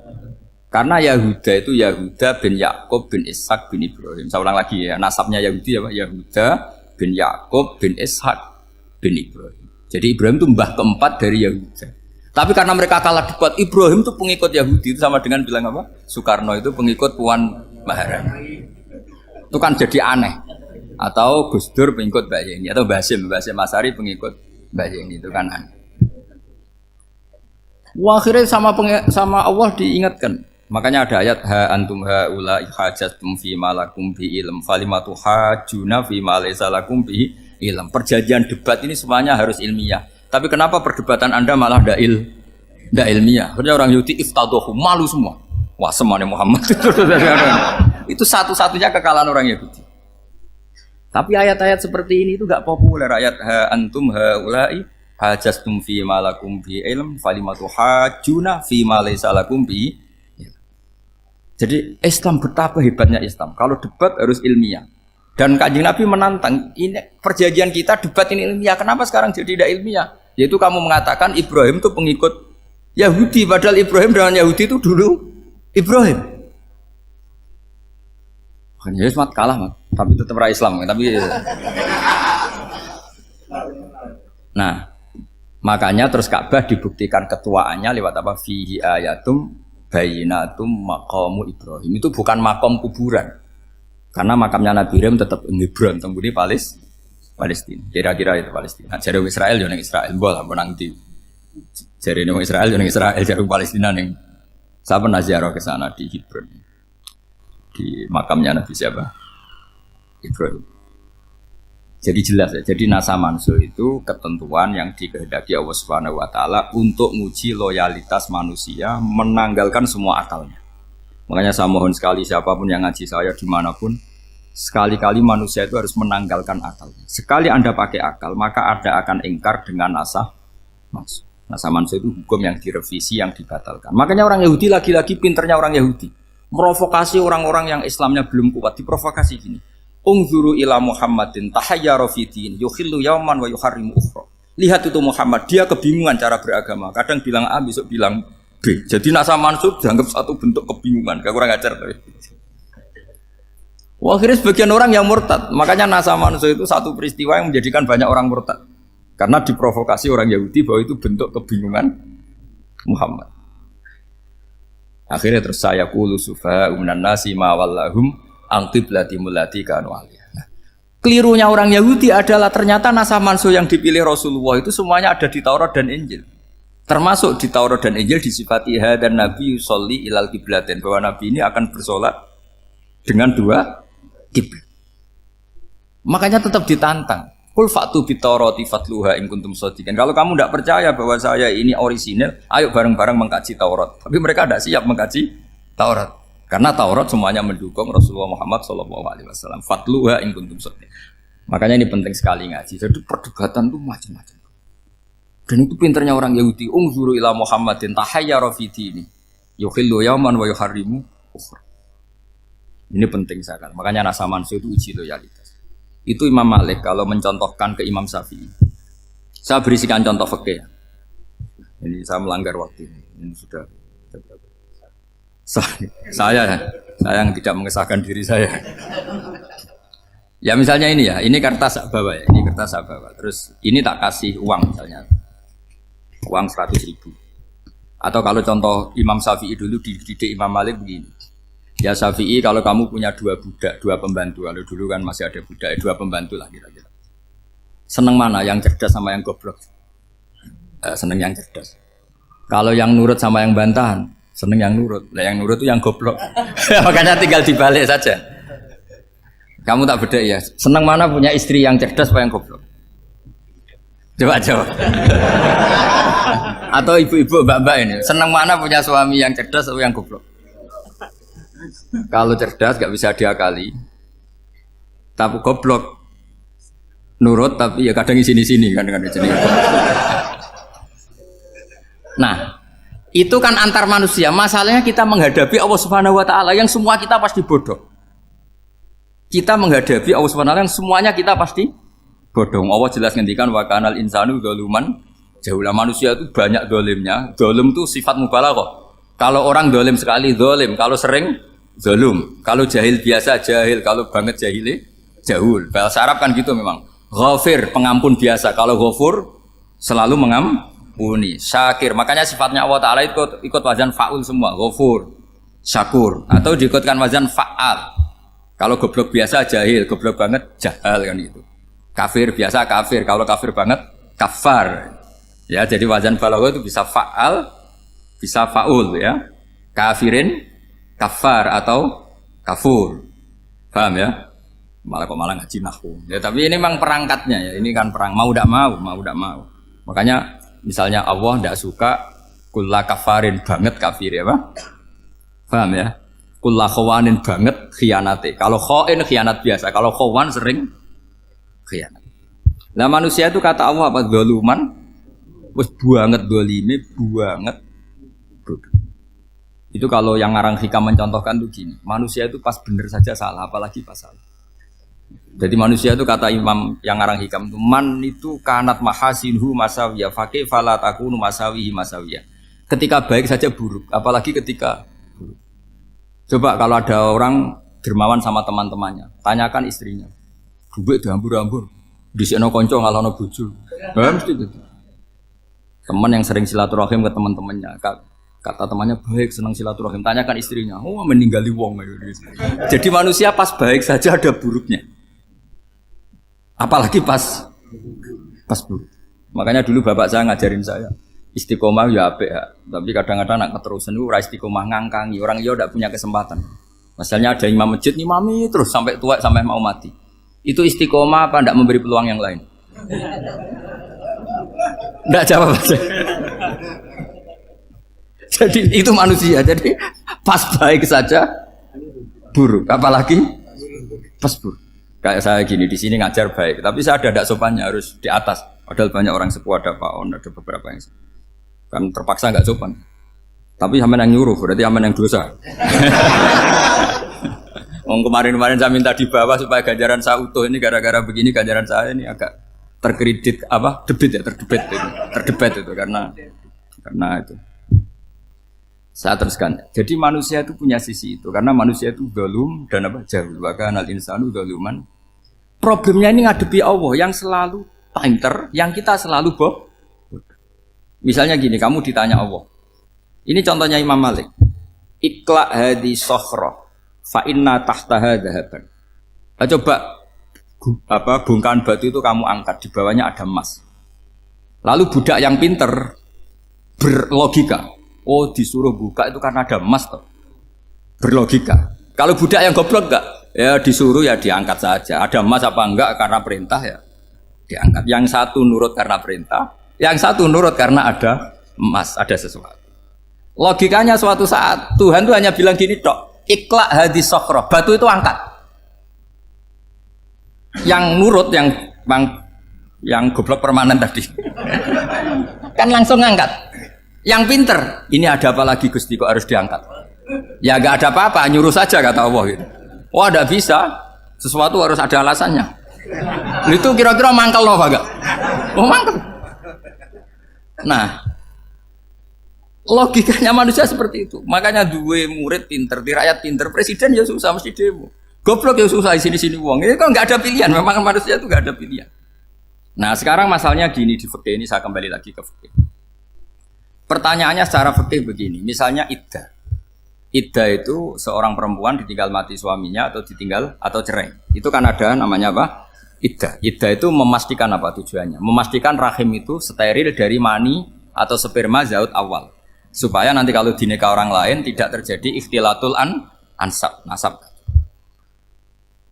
Karena Yahuda itu Yahuda bin Yakub bin Ishak bin Ibrahim. Saya ulang lagi ya, nasabnya Yahudi apa? Yahuda bin Yakub bin Ishak bin Ibrahim. Jadi Ibrahim itu mbah keempat dari Yahuda. Tapi karena mereka kalah debat, Ibrahim itu pengikut Yahudi itu sama dengan bilang apa? Soekarno itu pengikut Puan Maharani. Itu kan jadi aneh. Atau Gus Dur pengikut Mbak Yeni atau Basim Masari pengikut Mbak Yeni itu kan aneh. Wah, akhirnya sama Allah diingatkan. Makanya ada ayat ha antum haula hajjatum fi malakum bi ilm falimatu hajuna fi ma laysa lakum bi ilm. Perjanjian debat ini semuanya harus ilmiah. Tapi kenapa perdebatan Anda malah ndak ilmiah? Karena orang Yahudi iftadohu, malu semua. Wah, semuanya Muhammad itu satu-satunya kekalahan orang Yahudi. Tapi ayat-ayat seperti ini itu enggak populer. Ayat ha antum haula'i hajastum fi malakum bi ilm falimatu hajuna fi ma laysa lakum bi. Jadi Islam betapa hebatnya Islam. Kalau debat harus ilmiah. Dan Kanjeng Nabi menantang, ini perjanjian kita debat ini ilmiah. Kenapa sekarang jadi tidak ilmiah? Yaitu kamu mengatakan Ibrahim itu pengikut Yahudi, padahal Ibrahim dengan Yahudi itu dulu Ibrahim. Makanya Ismat kalah, man. Tapi tetap ra Islam. Tapi nah, makanya terus Ka'bah dibuktikan ketuaannya lewat apa? Fihi ayatum bayinatum maqamu Ibrahim. Itu bukan makom kuburan. Karena makamnya Nabi Ibrahim tetap Hebron, tempat Palestina. Kira-kira itu Palestina. Jari Israel yo ning Israel, bola menang di. Jari ning Israel yo ning Israel, jari Palestina ning. Saya pernah ziarah ke sana di Hebron. Di makamnya Nabi siapa? Ibrahim. Jadi jelas ya. Jadi nasa mansuh itu ketentuan yang dikehendaki Allah Subhanahu wa taala untuk menguji loyalitas manusia, menanggalkan semua akalnya. Makanya saya mohon sekali siapapun yang ngaji saya dimanapun, sekali-kali manusia itu harus menanggalkan akalnya. Sekali Anda pakai akal, maka Anda akan ingkar dengan nasa mansuh. Nasa mansuh itu hukum yang direvisi, yang dibatalkan. Makanya orang Yahudi lagi-lagi pinternya orang Yahudi. Merovokasi orang-orang yang Islamnya belum kuat, diprovokasi gini. Ungzuru ila Muhammadin tahayyara fi din yukhillu yawman wa yuharrimu ukhra. Lihat itu Muhammad, dia kebingungan cara beragama. Kadang bilang A, besok bilang B. Jadi nasa mansuh dianggap satu bentuk kebingungan. Gak kurang ajar tapi. Wah, akhirnya sebagian orang yang murtad. Makanya nasa mansuh itu satu peristiwa yang menjadikan banyak orang murtad. Karena diprovokasi orang Yahudi bahwa itu bentuk kebingungan Muhammad. Akhirnya terus saya qulu sufa minan nasi ma wallahum an qiblatimul lati kanu alaiha. Kelirunya orang Yahudi adalah ternyata nasa mansuh yang dipilih Rasulullah itu semuanya ada di Taurat dan Injil. Termasuk di Taurat dan Injil disifati dan Nabi yusolli ilal qiblatin, bahwa Nabi ini akan bersolat dengan dua kiblat. Makanya tetap ditantang. Kul fa'tu bitaurati fatluha in kuntum shadiqin. Kalau kamu tidak percaya bahwa saya ini orisinil, ayo bareng-bareng mengkaji Taurat. Tapi mereka tidak siap mengkaji Taurat. Karena Taurat semuanya mendukung Rasulullah Muhammad SAW. Fatluha in kuntum shadiqin. Makanya ini penting sekali ngaji. Jadi perdebatan itu macam-macam. Dan itu pinternya orang Yahudi. Ungzuru ila Muhammadin tahayyara fi dini yukhillu yawman wa yuharrimu ukhra. Ini penting sekali. Makanya nasa mansuh itu uji loyalitas. Itu Imam Malik kalau mencontohkan ke Imam Syafi'i. Saya berisikan contoh fikih. Ini saya melanggar waktu ini. Ini sudah saya yang tidak mengesahkan diri saya. Ya misalnya ini ya, ini kertas saya bawa ya, ini kertas saya bawa. Terus ini tak kasih uang misalnya, uang 100.000. Atau kalau contoh Imam Syafi'i dulu dididik Imam Malik begini. Ya Syafi'i, kalau kamu punya dua budak, dua pembantu, kalau dulu kan masih ada budak, dua pembantu lah kira-kira. Seneng mana, yang cerdas sama yang goblok? Seneng yang cerdas. Kalau yang nurut sama yang bantahan, seneng yang nurut. Lah yang nurut itu yang goblok. Makanya tinggal dibalik saja. Kamu tak beda ya. Seneng mana punya istri yang cerdas apa yang goblok? Coba jawab. Atau ibu-ibu, mbak-mbak ini, seneng mana punya suami yang cerdas atau yang goblok? Kalau cerdas gak bisa diakali, tapi goblok nurut tapi ya kadang sini-sini kan. Nah, itu kan antar manusia. Masalahnya kita menghadapi Allah Subhanahu wa taala yang semua kita pasti bodoh. Kita menghadapi Allah Subhanahu wa taala yang semuanya kita pasti bodoh. Allah jelas ngendikan wa kanal insanu zaluman jahula. Manusia itu banyak dolimnya. Dolim itu sifat mubalaghah. Kalau orang dolim sekali dolim, kalau sering zalum, kalau jahil biasa jahil, kalau banget jahili jahul. Bahasa Arab kan gitu memang. Ghafir, pengampun biasa. Kalau ghafur selalu mengampuni. Syakir, makanya sifatnya Allah Ta'ala ikut wazan fa'ul semua. Ghafur, syakur. Atau diikutkan wazan fa'al. Kalau goblok biasa jahil, goblok banget jahal kan gitu. Kafir biasa kafir, kalau kafir banget kafar. Ya, jadi wazan balagha itu bisa fa'al, bisa fa'ul ya. Kafirin, kafar atau kafur. Paham ya? Malah ngaji nahwu. Ya, tapi ini memang perangkatnya ya. Ini kan perang mau tidak mau. Makanya misalnya Allah tidak suka kulla kafarin banget kafir ya, Pak. Paham ya? Kulla khawanin banget khianate. Kalau khain khianat biasa, kalau khawan sering khianat. Nah, manusia itu kata Allah apa? Zaluman. Wis banget dolime, banget bodoh. Itu kalau yang ngarang hikam mencontohkan tuh gini, manusia itu pas bener saja salah, apalagi pas salah. Jadi manusia itu kata Imam yang ngarang hikam itu, man itu kanat mahasinhu masawiyah, fakih fala takunu masawihi masawiyah. Ketika baik saja buruk, apalagi ketika buruk. Coba kalau ada orang dermawan sama teman-temannya, tanyakan istrinya, bubuk dihambur-hambur, disikno konco ngalono bojo. Mesti gitu. Teman yang sering silaturahim ke teman-temannya, kata temannya baik, senang silaturahim, tanyakan istrinya, oh meninggali wong. Jadi manusia pas baik saja ada buruknya, apalagi pas buruk. Makanya dulu bapak saya ngajarin saya istiqomah ya apik ya, tapi kadang-kadang nak keterusan itu ora istiqomah ngangkangi orang, dia tidak punya kesempatan. Misalnya ada imam masjid, imami terus sampai tua, sampai mau mati. Itu istiqomah apa ndak memberi peluang yang lain? Ndak jawab aja. Jadi itu manusia. Jadi pas baik saja buruk, apalagi pas buruk. Kayak saya gini di sini ngajar baik, tapi saya ada sopannya harus di atas. Padahal banyak orang sepuh, ada Pak On, ada beberapa yang kan terpaksa nggak sopan. Tapi sama yang nyuruh, berarti sama yang dosa. Kemarin-kemarin saya minta di bawah supaya ganjaran saya utuh. Ini gara-gara begini ganjaran saya ini agak terkredit terdebat itu karena itu. Saya teruskan. Jadi manusia itu punya sisi itu karena manusia itu dzalum dan jahul. Wa kanal insanu dzaluman. Problemnya ini ngadepi Allah yang selalu pinter, yang kita selalu bohong. Misalnya gini, kamu ditanya Allah. Ini contohnya Imam Malik. Ikla hadi sokhra fa inna tahtaha dhahaban. Coba bongkahan batu itu kamu angkat, di bawahnya ada emas. Lalu budak yang pinter berlogika. Oh, disuruh buka itu karena ada emas toh. Berlogika. Kalau budak yang goblok enggak, ya disuruh ya diangkat saja. Ada emas apa enggak karena perintah ya diangkat. Yang satu nurut karena perintah, yang satu nurut karena ada emas, ada sesuatu. Logikanya suatu saat Tuhan tuh hanya bilang gini tok, ikla hadis sokhroh, batu itu angkat. Yang nurut yang goblok permanen tadi kan langsung ngangkat. Yang pinter, ini ada apa lagi Gusti kok harus diangkat? Ya gak ada apa-apa, nyuruh saja kata Allah gitu. Oh ada bisa, sesuatu harus ada alasannya. Itu kira-kira mangkel loh gak? Oh mangkel. Nah, logikanya manusia seperti itu. Makanya dua murid pinter, di rakyat pinter, presiden ya susah mesti demo. Goblok ya susah di sini-sini uang. Ini kan gak ada pilihan, memang manusia itu gak ada pilihan. Nah sekarang masalahnya gini di fikih ini, saya kembali lagi ke fikih. Pertanyaannya secara fikih begini, misalnya iddah. Iddah itu seorang perempuan ditinggal mati suaminya atau ditinggal atau cerai. Itu kan ada namanya apa? Iddah. Iddah itu memastikan apa tujuannya? Memastikan rahim itu steril dari mani atau sperma zaut awal. Supaya nanti kalau dinikah orang lain tidak terjadi ikhtilatul nasab.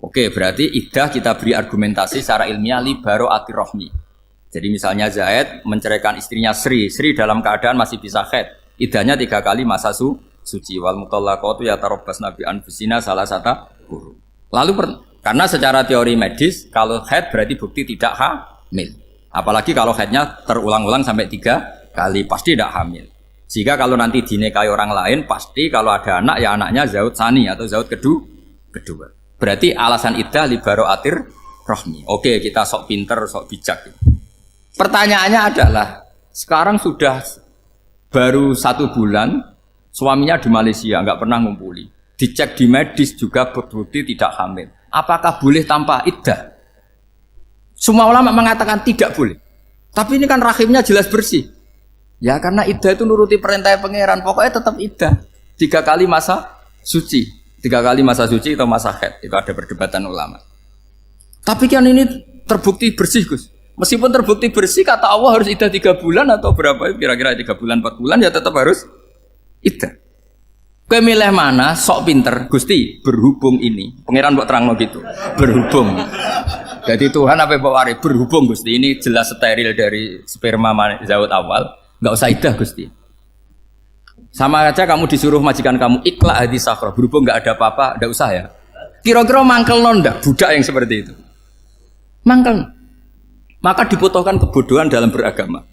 Oke, berarti iddah kita beri argumentasi secara ilmiah li baro'atir rohmi. Jadi misalnya Zaid menceraikan istrinya Sri dalam keadaan masih bisa haid. Iddahnya 3 kali masa suci. Wal mutallaqatu yatarabbasna bi anfusina salah satu guru. Lalu karena secara teori medis kalau haid berarti bukti tidak hamil. Apalagi kalau haidnya terulang-ulang sampai 3 kali pasti tidak hamil. Jika kalau nanti dinikahi orang lain pasti kalau ada anak ya anaknya zaud sani atau zaud kedua. Berarti alasan iddah li baro'atir rohmi. Oke, kita sok pinter, sok bijak. Pertanyaannya adalah, sekarang sudah baru 1 bulan, suaminya di Malaysia, nggak pernah ngumpuli. Dicek di medis juga berbukti tidak hamil. Apakah boleh tanpa iddah? Semua ulama mengatakan tidak boleh. Tapi ini kan rahimnya jelas bersih. Ya karena iddah itu nuruti perintah pangeran, pokoknya tetap iddah. 3 kali masa suci. 3 kali masa suci atau masa haid. Itu ada perdebatan ulama. Tapi kan ini terbukti bersih, Gus. Meskipun terbukti bersih, kata Allah harus iddah 3 bulan atau berapa? Kira-kira 3 bulan, 4 bulan, ya tetap harus iddah. Kowe milih mana? Sok pinter, Gusti. Berhubung ini, pangeran buat terang gitu. Berhubung. Jadi Tuhan apa bawa wari? Berhubung Gusti. Ini jelas steril dari sperma zaut awal. Nggak usah iddah Gusti. Sama aja kamu disuruh majikan kamu ikla hadis sakhra. Berhubung nggak ada apa-apa, nggak usah ya. Kira-kira mangkel nonda budak yang seperti itu. Mangkel. Maka dibutuhkan kebodohan dalam beragama.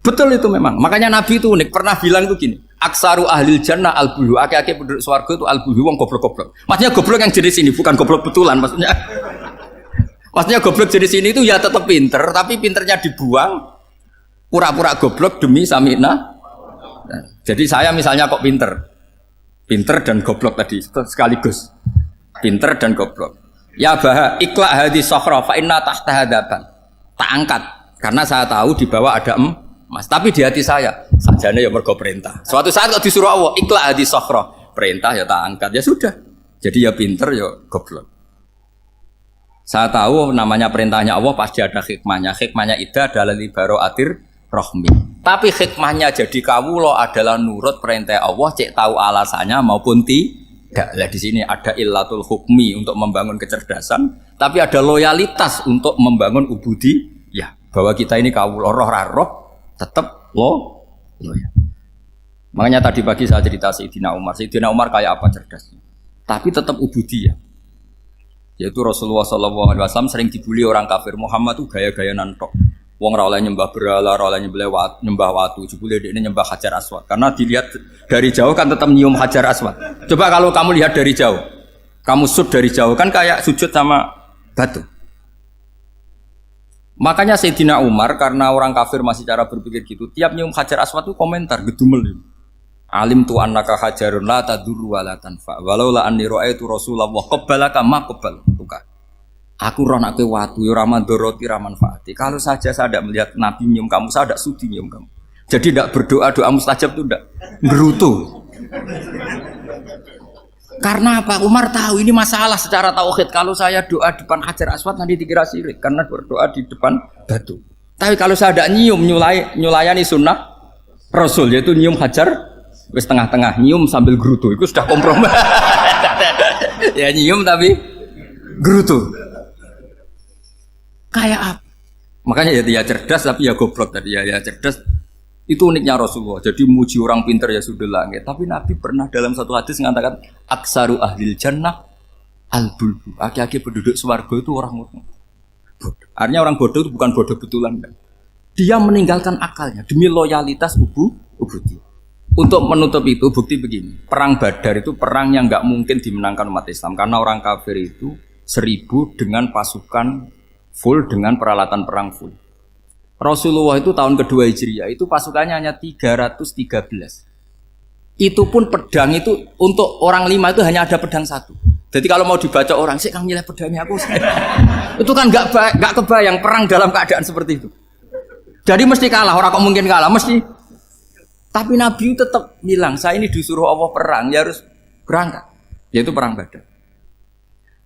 Betul itu memang. Makanya Nabi itu unik. Pernah bilang itu gini. Aksaru ahlil jannah al-buhu. Aki-aki penduduk swarga itu al-buhu. Wong goblok-goblok. Maksudnya goblok yang jenis ini. Bukan goblok betulan. Maksudnya goblok jenis ini itu ya tetap pinter. Tapi pinternya dibuang. Pura-pura goblok demi sami'na. Jadi saya misalnya kok pinter. Pinter dan goblok tadi. Sekaligus. Pinter dan goblok. Ya bah, ikla hadis sokhra fa inna tahta hadaban. Tak angkat karena saya tahu di bawah ada emas. Tapi di hati saya sajane ya mergo perintah. Suatu saat kok disuruh Allah ikla hadis sokhra, perintah ya tak angkat. Ya sudah. Jadi ya pinter ya goblok. Saya tahu namanya perintahnya Allah pasti ada hikmahnya. Hikmahnya iddah adalah li baro'atir rohmi. Tapi hikmahnya jadi kawula adalah nurut perintah Allah, cek tahu alasannya maupun Enggak, lah di sini ada illatul hukmi untuk membangun kecerdasan, tapi ada loyalitas untuk membangun ubudi. Ya, bahwa kita ini kawula roh tetap loyal. Makanya tadi pagi saya cerita Sayyidina Umar. Sayyidina Umar kayak apa cerdasnya? Tapi tetap ubudiyah. Yaitu Rasulullah SAW sering dibully orang kafir. Muhammad tuh gaya-gaya nantok. Wong ra oleh nyembah berhala, ra oleh nyembah watu, jebule dekne nyembah Hajar Aswad. Karena dilihat dari jauh kan tetap nyium Hajar Aswad. Coba kalau kamu lihat dari jauh, kamu sujud dari jauh kan kayak sujud sama batu. Makanya Sayyidina Umar karena orang kafir masih cara berpikir gitu, tiap nyium Hajar Aswad itu komentar gedumel. Alim tu annaka hajarun la tadurru wa la tanfa. Walau la anni ra'aitu Rasulullah qabbalaka ma qabbal. Aku roh nak watu ya ora mandoroti ra manfaati. Kalau saja saya tidak melihat Nabi nyium kamu, saya tidak sudi nyium kamu. Jadi tidak berdoa doa mustajab itu tidak gerutu. Karena apa? Umar tahu ini masalah secara tauhid. Kalau saya doa depan Hajar Aswad nanti dikira syirik karena berdoa di depan batu. Tapi kalau saya tidak nyium nyulayani sunnah Rasul yaitu nyium Hajar wis tengah-tengah nyium sambil gerutu itu sudah kompromi. Ya nyium tapi gerutu. Kayak apa? Makanya ya cerdas tapi ya goblok tadi ya cerdas. Itu uniknya Rasulullah. Jadi muji orang pintar ya sudah langit. Tapi Nabi pernah dalam satu hadis mengatakan aksaru ahlil jannah al-bulbu. Aki-aki penduduk swarga itu orang bodoh. Artinya orang bodoh itu bukan bodoh betulan. Dia meninggalkan akalnya demi loyalitas ubudi. Untuk menutup itu bukti begini. Perang Badar itu perang yang nggak mungkin dimenangkan umat Islam karena orang kafir itu 1000 dengan pasukan full dengan peralatan perang full. Rasulullah itu tahun kedua Hijriah itu pasukannya hanya 313. Itu pun pedang itu untuk orang 5 itu hanya ada pedang 1. Jadi kalau mau dibaca orang sih kamu nilai pedangnya aku. Itu kan nggak kebayang perang dalam keadaan seperti itu. Jadi mesti kalah, orang kok mungkin kalah mesti. Tapi Nabi tetap bilang saya ini disuruh Allah perang ya harus berangkat. Yaitu perang Badar.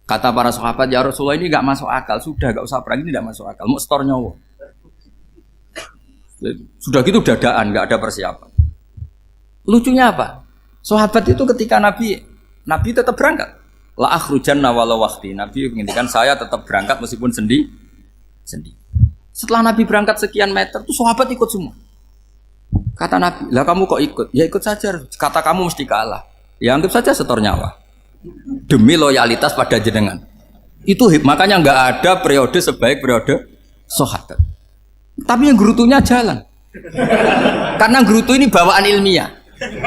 Kata para sahabat, ya Rasulullah ini nggak masuk akal, sudah nggak usah perang ini nggak masuk akal, mau setor nyawa. Sudah gitu dadaan, nggak ada persiapan. Lucunya apa? Sahabat itu ketika Nabi tetap berangkat. La akhrujanna walau waqti. Nabi menginginkan saya tetap berangkat meskipun sendi. Setelah Nabi berangkat sekian meter, tuh sahabat ikut semua. Kata Nabi, lah kamu kok ikut? Ya ikut saja. Kata kamu mesti kalah. Ya anggap saja setor nyawa. Demi loyalitas pada jenengan. Itu makanya nggak ada periode sebaik periode sahabat. Tapi yang gerutunya jalan. Karena gerutu ini bawaan ilmiah.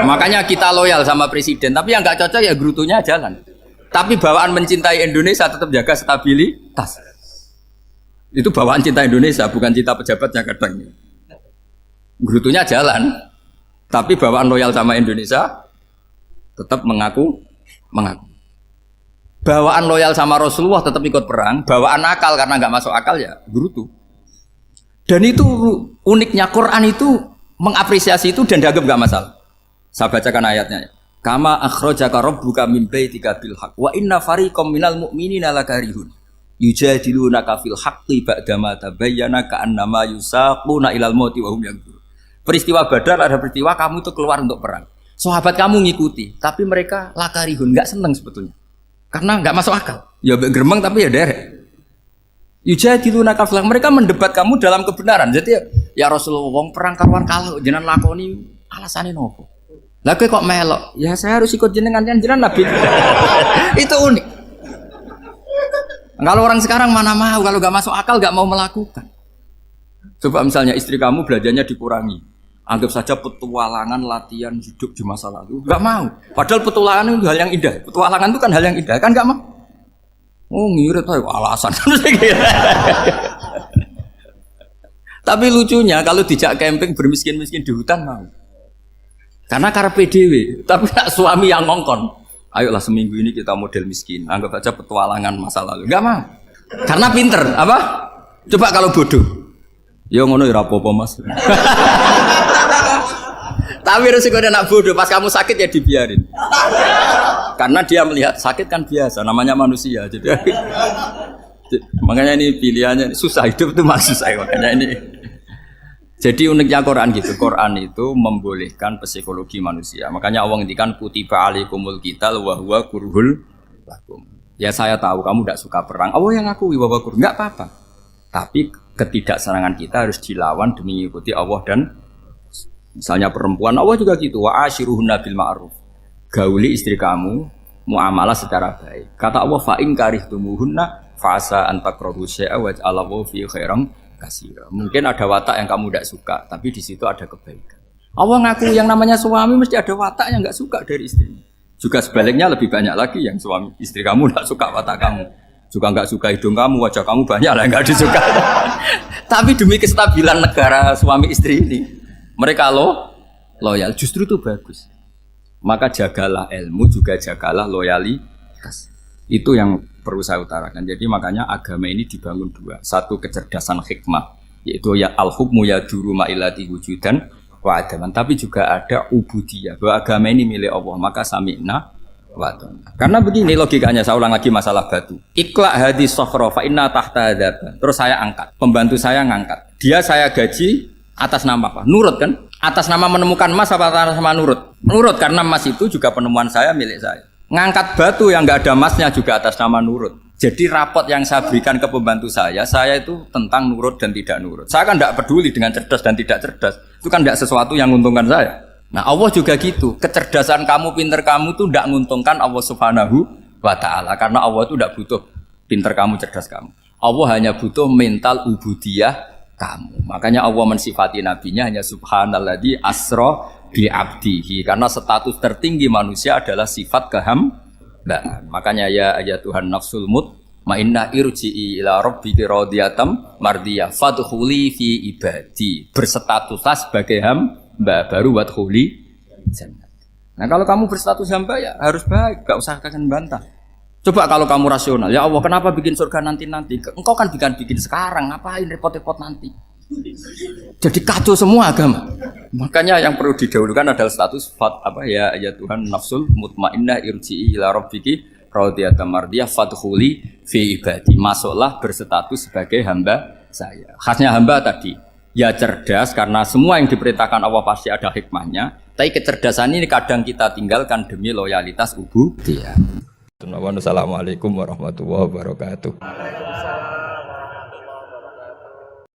Makanya kita loyal sama presiden. Tapi yang nggak cocok ya gerutunya jalan. Tapi bawaan mencintai Indonesia tetap jaga stabilitas. Itu bawaan cinta Indonesia, bukan cinta pejabatnya kadang. Gerutunya jalan. Tapi bawaan loyal sama Indonesia tetap mengaku. Bawaan loyal sama Rasulullah tetap ikut perang. Bawaan akal karena nggak masuk akal ya gerutu. Dan itu uniknya Quran itu mengapresiasi itu dan dianggap nggak masalah. Saya bacakan ayatnya. Kama akhrajaka rabbuka min baitika bil haqq wa inna fariqam minal mu'minina lakarihun yujadilunaka fil haqqi ba'dama tabayyana ka'annama yusaquna ilal mauti wa hum yanzurun. Peristiwa Badar ada peristiwa kamu itu keluar untuk perang. Sahabat kamu ngikuti, tapi mereka lakarihun, nggak senang sebetulnya. Karena nggak masuk akal. Ya geremeng tapi ya derek. Yujadiluna kaflah, mereka mendebat kamu dalam kebenaran. Jadi ya Rasulullah wong perang karuan kalah jenengan lakoni alasane nopo? Lah kowe kok melok? Ya saya harus ikut jenengan Nabi. Itu unik. Kalau orang sekarang mana mau kalau nggak masuk akal nggak mau melakukan. Coba misalnya istri kamu belanjanya dikurangi. Anggap saja petualangan latihan hidup di masa lalu. Enggak mau. Padahal petualangan itu hal yang indah. Petualangan itu kan hal yang indah. Kan enggak mau. Oh ngirit aja alasan. Tapi lucunya kalau dijak camping bermiskin-miskin di hutan mau. Karena karpe dhewe. Tapi nak suami yang ngongkon. Ayolah seminggu ini kita model miskin. Anggap saja petualangan masa lalu. Enggak mau. Karena pinter. Apa? Coba kalau bodoh. Ya ngono ya apa-apa Mas. Tapi resikonya nak bodoh, pas kamu sakit ya dibiarin. Karena dia melihat sakit kan biasa, namanya manusia. Jadi makanya ini pilihannya susah hidup itu masih susah makanya ini. Jadi uniknya Quran gitu. Quran itu membolehkan psikologi manusia. Makanya Allah ngendikan kutiba alaikumul qital wa huwa kurhul lakum. Ya saya tahu kamu tidak suka perang. Allah yang ngakui bahwa kurhul enggak apa-apa. Tapi ketidaksenangan kita harus dilawan demi mengikuti Allah dan misalnya perempuan Allah juga gitu. Wa ashiruhunna bil ma'ruf. Gauli istri kamu muamalah secara baik. Kata Allah fa in karihtumuhunna fa'asa an takrahu syai'a wa ja'alallahu fi khairan katsira. Mungkin ada watak yang kamu tidak suka, tapi di situ ada kebaikan. Allah ngaku yang namanya suami mesti ada watak yang enggak suka dari istrinya. Juga sebaliknya lebih banyak lagi yang suami istri kamu tidak suka watak kamu. Juga enggak suka hidung kamu, wajah kamu banyak lah enggak disuka. Tapi demi kestabilan negara suami istri ini, mereka loyal, justru itu bagus. Maka jagalah ilmu, juga jagalah loyalitas. Itu yang perlu saya utarakan. Jadi makanya agama ini dibangun dua. Satu kecerdasan hikmah, yaitu ya al-hukmu yaduru ma'ilati wujudan wa adaman. Tapi juga ada ubudiyah, bahwa agama ini milik Allah. Maka sami'na wa ata'na. Karena begini logikanya, saya ulang lagi masalah batu. Ikla hadis sokhro fa inna tahta adaba. Terus saya angkat, pembantu saya ngangkat. Dia saya gaji atas nama apa? Nurut kan? Atas nama menemukan emas apa atas nama nurut? Nurut, karena emas itu juga penemuan saya, milik saya. Ngangkat batu yang nggak ada emasnya juga atas nama nurut. Jadi rapot yang saya berikan ke pembantu saya itu tentang nurut dan tidak nurut. Saya kan tidak peduli dengan cerdas dan tidak cerdas. Itu kan tidak sesuatu yang menguntungkan saya. Nah Allah juga gitu. Kecerdasan kamu, pinter kamu itu tidak menguntungkan Allah Subhanahu wa Ta'ala. Karena Allah itu tidak butuh pinter kamu, cerdas kamu. Allah hanya butuh mental ubudiyah kamu. Makanya Allah mensifati nabinya hanya subhanalladzi asra bi abdihi, karena status tertinggi manusia adalah sifat kehambaan. Makanya ya Tuhan nafsul mutmainnah irji'i ila rabbiki radiyatan mardiyah fadkhuli fi ibadi. Berstatuslah sebagai hamba baru wadkhuli jannah. Nah, kalau kamu berstatus hamba ya harus baik, enggak usah kalian bantah. Coba kalau kamu rasional, ya Allah kenapa bikin surga nanti-nanti? Engkau kan bikin sekarang, ngapain repot-repot nanti? Jadi kacau semua agama. Makanya yang perlu didahulukan adalah status ya Tuhan nafsul mutmainnah irji'i ila rabbiki radiyatan mardiyah fadkhuli fi ibadi. Masuklah berstatus sebagai hamba saya. Khasnya hamba tadi ya cerdas, karena semua yang diperintahkan Allah pasti ada hikmahnya. Tapi kecerdasan ini kadang kita tinggalkan demi loyalitas ubudiyah. Assalamualaikum warahmatullahi wabarakatuh.